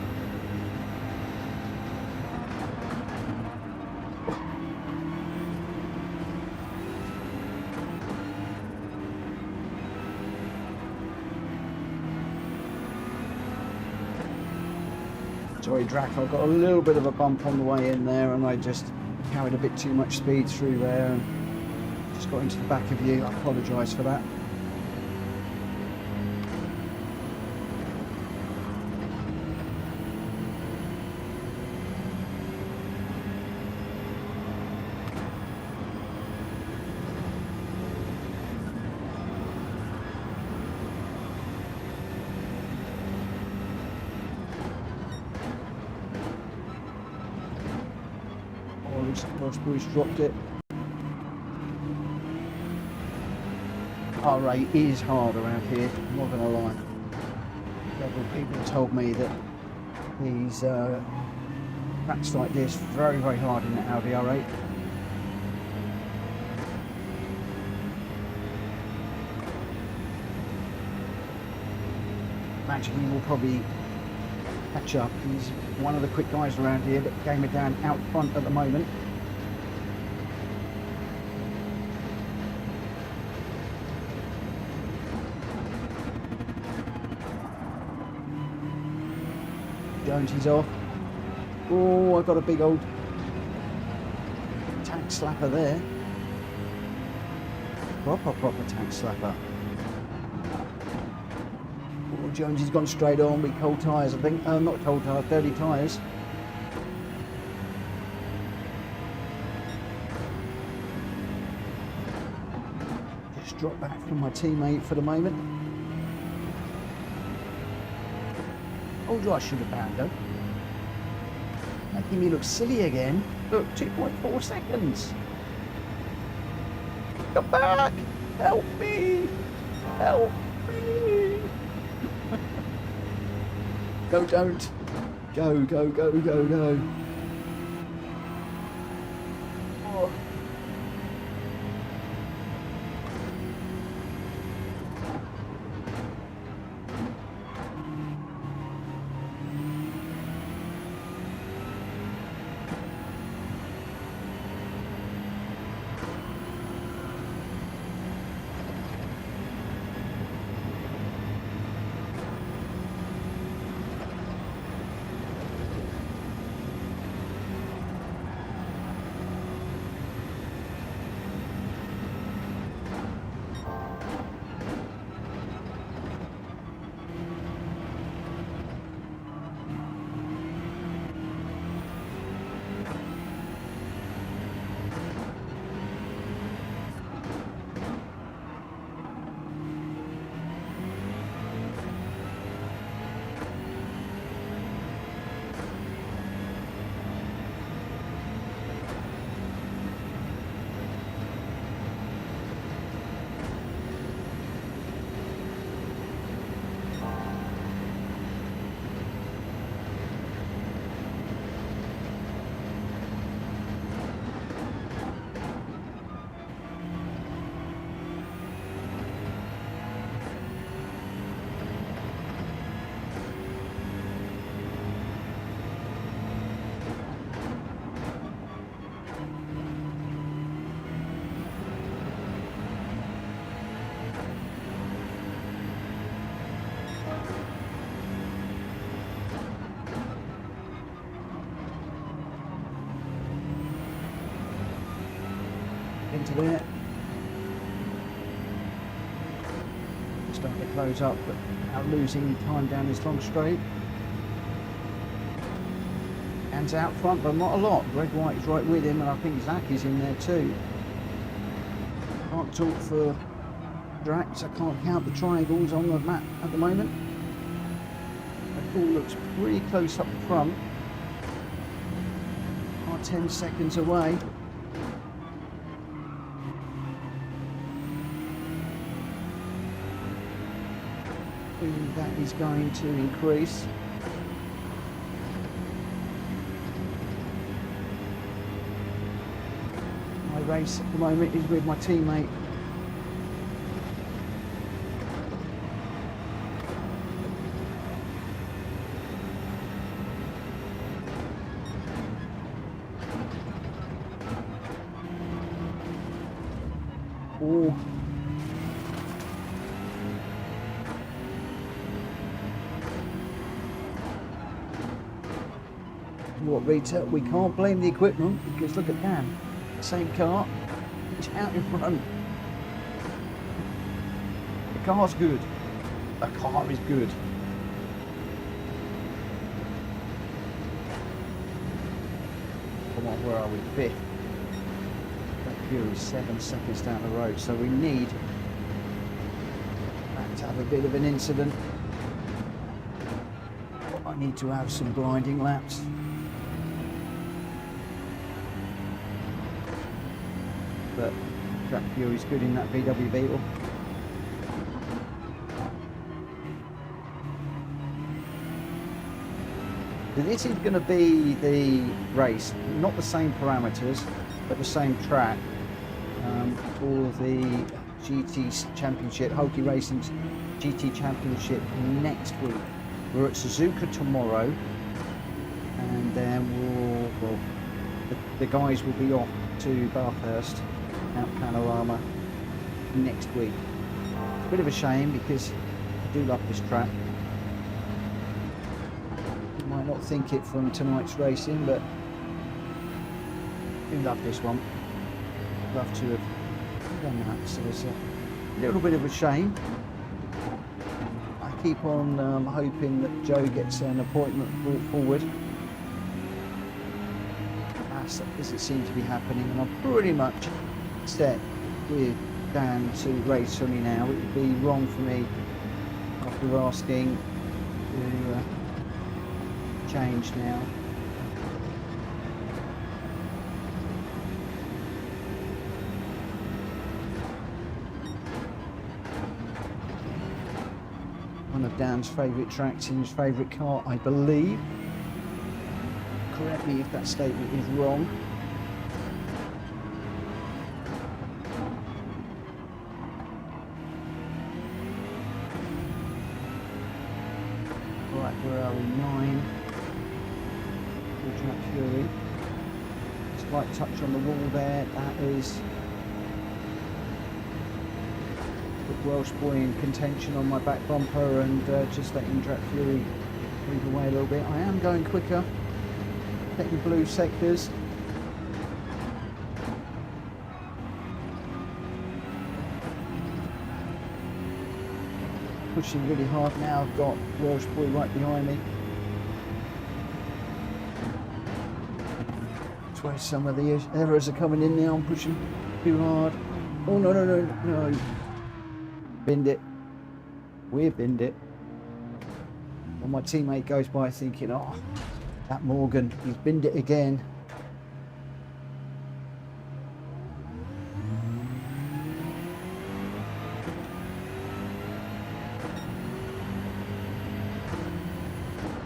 Sorry, Drac, I got a little bit of a bump on the way in there, and I just carried a bit too much speed through there and just got into the back of you. I apologise for that. Boys dropped it. R8 is hard around here, I'm not going to lie. Several people told me that these tracks like this very hard in the Audi R8. Imagine he will probably catch up. He's one of the quick guys around here, but Gamer Dan out front at the moment. Jonesy's off. Oh, I got a big old tank slapper there. Proper tank slapper. Jonesy's gone straight on with cold tyres, I think. Not cold tyres, dirty tyres. Just drop back from my teammate for the moment. Told you I should have banned her. Making me look silly again. Look, 2.4 seconds. Come back! Help me! Help me! No, don't. Go, go, go, go, go. Oh. Into there. Starting to close up, but now losing time down this long straight. Hands out front, but not a lot. Red White is right with him, and I think Zach is in there too. Can't talk for Drax. I can't count the triangles on the map at the moment. The ball looks pretty close up front. Are 10 seconds away. That is going to increase. My race at the moment is with my teammate. Oh. What, Rita? We can't blame the equipment because look at Dan, same car, it's out in front. The car's good. The car is good. Come on, where are we? Fifth. That Fury's 7 seconds down the road, so we need that to have a bit of an incident. I need to have some blinding laps. But Track Fury's good in that VW Beetle. So this is going to be the race, not the same parameters, but the same track for the GT Championship, Hulky Racing GT Championship next week. We're at Suzuka tomorrow, and then the guys will be off to Bathurst, Mount Panorama next week. It's a bit of a shame because I do love this track. You might not think it from tonight's racing, but I do love this one. Love to have done that, so it's a little bit of a shame. I keep on hoping that Joe gets an appointment brought forward. As it seems to be happening, and I'm pretty much set with Dan to race for me now. It would be wrong for me after asking to change now. One of Dan's favourite tracks in his favourite car, I believe. Correct me if that statement is wrong. Right, where are we? 9. Full Track Fury. Slight touch on the wall there. That is put Welsh Boy in contention on my back bumper, and just letting Track Fury move away a little bit. I am going quicker. Taking blue sectors. Pushing really hard now. I've got Welsh Boy right behind me. That's where some of the errors are coming in now. I'm pushing too hard. Oh no, no, no, no. Binned it. We're binned it. And my teammate goes by thinking, oh, that Morgan, he's binned it again.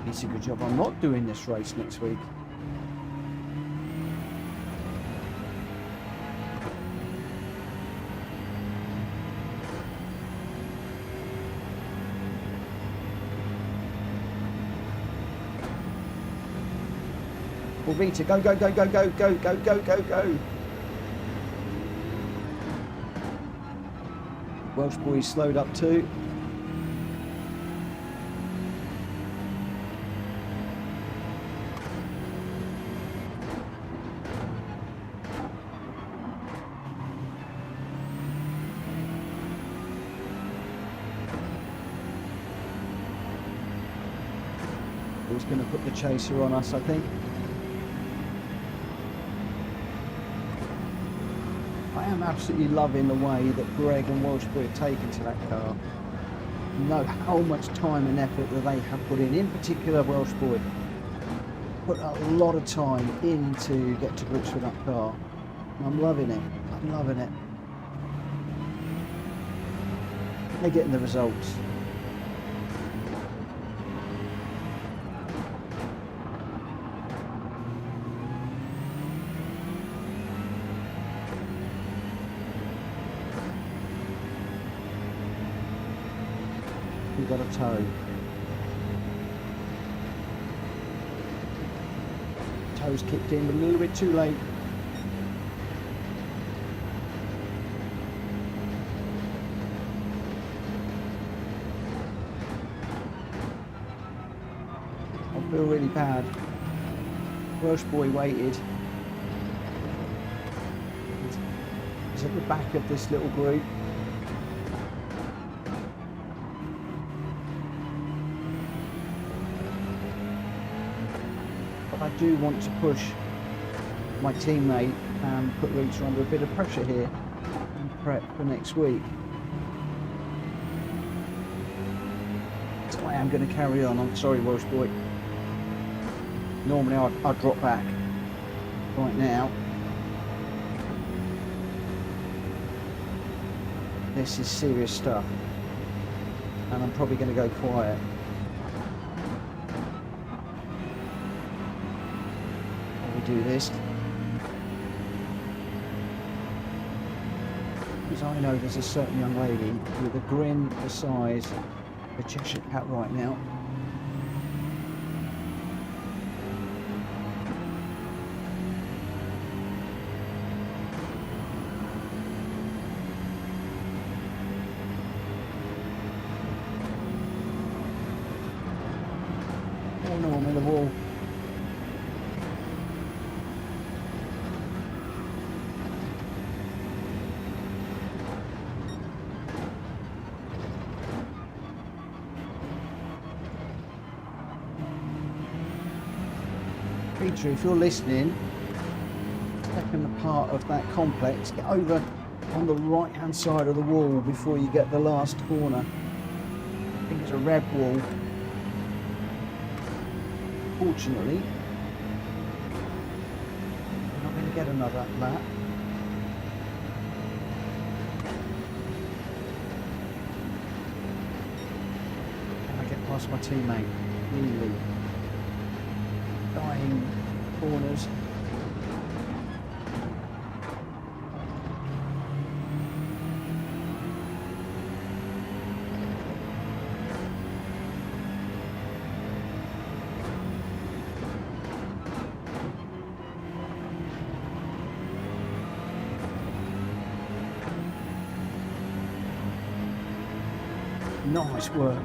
It's a good job I'm not doing this race next week. Well, Rita, go, go, go, go, go, go, go, go, go, go. Welsh Boy slowed up too. He's going to put the chaser on us, I think. I am absolutely loving the way that Greg and Welsh Boy have taken to that car. You know how much time and effort that they have put in particular Welsh Boy. Put a lot of time in to get to grips with that car. And I'm loving it. I'm loving it. They're getting the results. We've got a tow. Tow's kicked in, but a little bit too late. I feel really bad. Welsh Boy waited. He's at the back of this little group. I do want to push my teammate and put Rita under a bit of pressure here and prep for next week. So I am going to carry on. I'm sorry, Welsh Boy. Normally I'd drop back. Right now, this is serious stuff, and I'm probably going to go quiet. Do this because I know there's a certain young lady with a grin the size of a Cheshire cat right now. Oh no, I'm in the wall. Peter, if you're listening, second part of that complex, get over on the right hand side of the wall before you get the last corner. I think it's a red wall. Fortunately, I'm not going to get another lap. Can I get past my teammate? Easily. Dying corners. Nice work.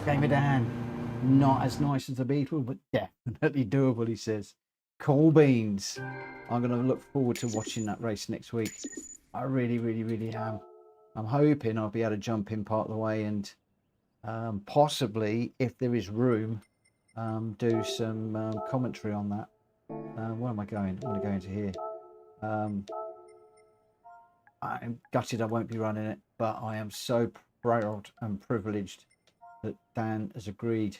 Game of Dan. Not as nice as the Beetle, but definitely doable, he says. Cool beans. I'm going to look forward to watching that race next week. I really, really, really am. I'm hoping I'll be able to jump in part of the way and possibly, if there is room, do some commentary on that. Where am I going? I'm going to go into here. I'm gutted I won't be running it, but I am so proud and privileged that Dan has agreed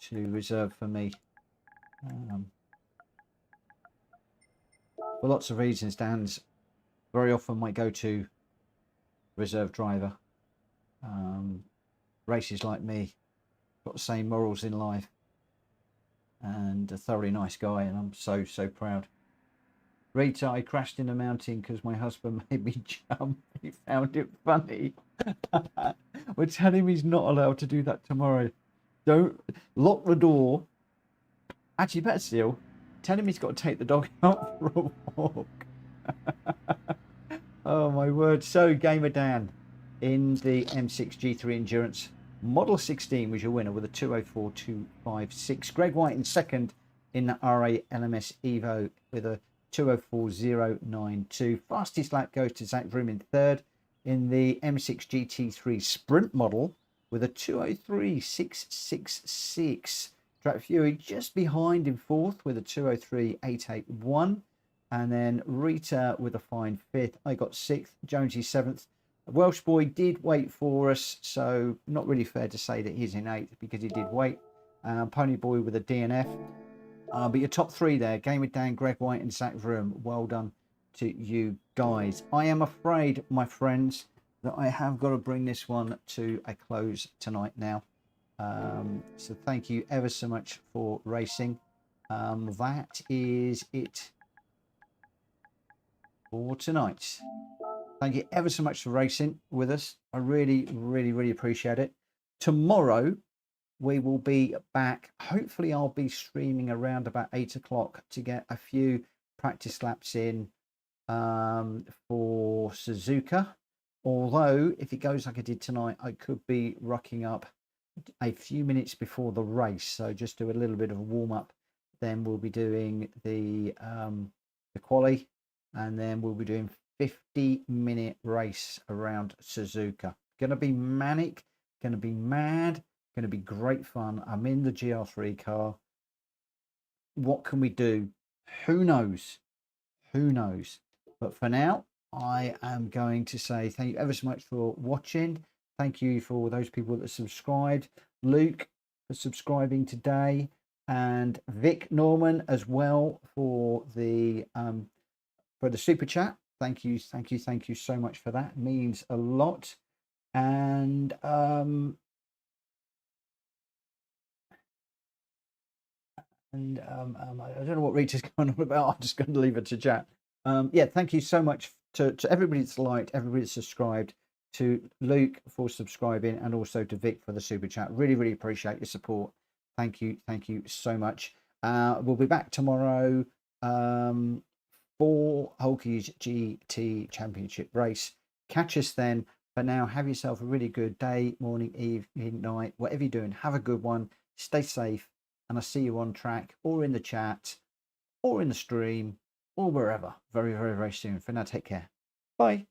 to reserve for me. For lots of reasons, Dan's very often my go-to reserve driver. Races like me, got the same morals in life, and a thoroughly nice guy, and I'm so proud. Rita, I crashed in a mountain because my husband made me jump. He found it funny. We're telling him he's not allowed to do that tomorrow. Don't lock the door. Actually, better still, tell him he's got to take the dog out for a walk. Oh my word. So, Gamer Dan in the M6 G3 Endurance Model 16 was your winner with a 204.256. Greg White in second in the RA LMS Evo with a 204.092. Fastest lap goes to Zach Vroom in third in the M6 GT3 Sprint model with a 203.666. Track Fury just behind in fourth with a 203.881. And then Rita with a fine fifth. I got sixth. Jonesy seventh. Welsh Boy did wait for us, so not really fair to say that he's in eighth because he did wait. Pony Boy with a DNF. But your top three there, Game with Dan, Greg White and Zach Vroom. Well done to you guys. I am afraid, my friends, that I have got to bring this one to a close tonight now. So thank you ever so much for racing. That is it for tonight. Thank you ever so much for racing with us. I really, really, really appreciate it. Tomorrow, we will be back. Hopefully I'll be streaming around about 8 o'clock to get a few practice laps in for Suzuka. Although if it goes like I did tonight, I could be rocking up a few minutes before the race. So just do a little bit of a warm up. Then we'll be doing the quali, and then we'll be doing 50-minute race around Suzuka. Gonna be manic, gonna be mad. Going to be great fun. I'm in the GR3 car. What can we do? Who knows? Who knows? But for now, I am going to say thank you ever so much for watching. Thank you for those people that subscribed. Luke for subscribing today, and Vic Norman as well for the super chat. Thank you so much for that. It means a lot. And I don't know what Rita's going on about. I'm just going to leave it to chat. Yeah, thank you so much to everybody that's liked, everybody that's subscribed, to Luke for subscribing, and also to Vic for the super chat. Really, really appreciate your support. Thank you so much. We'll be back tomorrow for Hulky's GT Championship race. Catch us then. For now, have yourself a really good day, morning, evening, night, whatever you're doing. Have a good one. Stay safe. And I'll see you on track, or in the chat, or in the stream, or wherever very, very, very soon. For now, take care. Bye.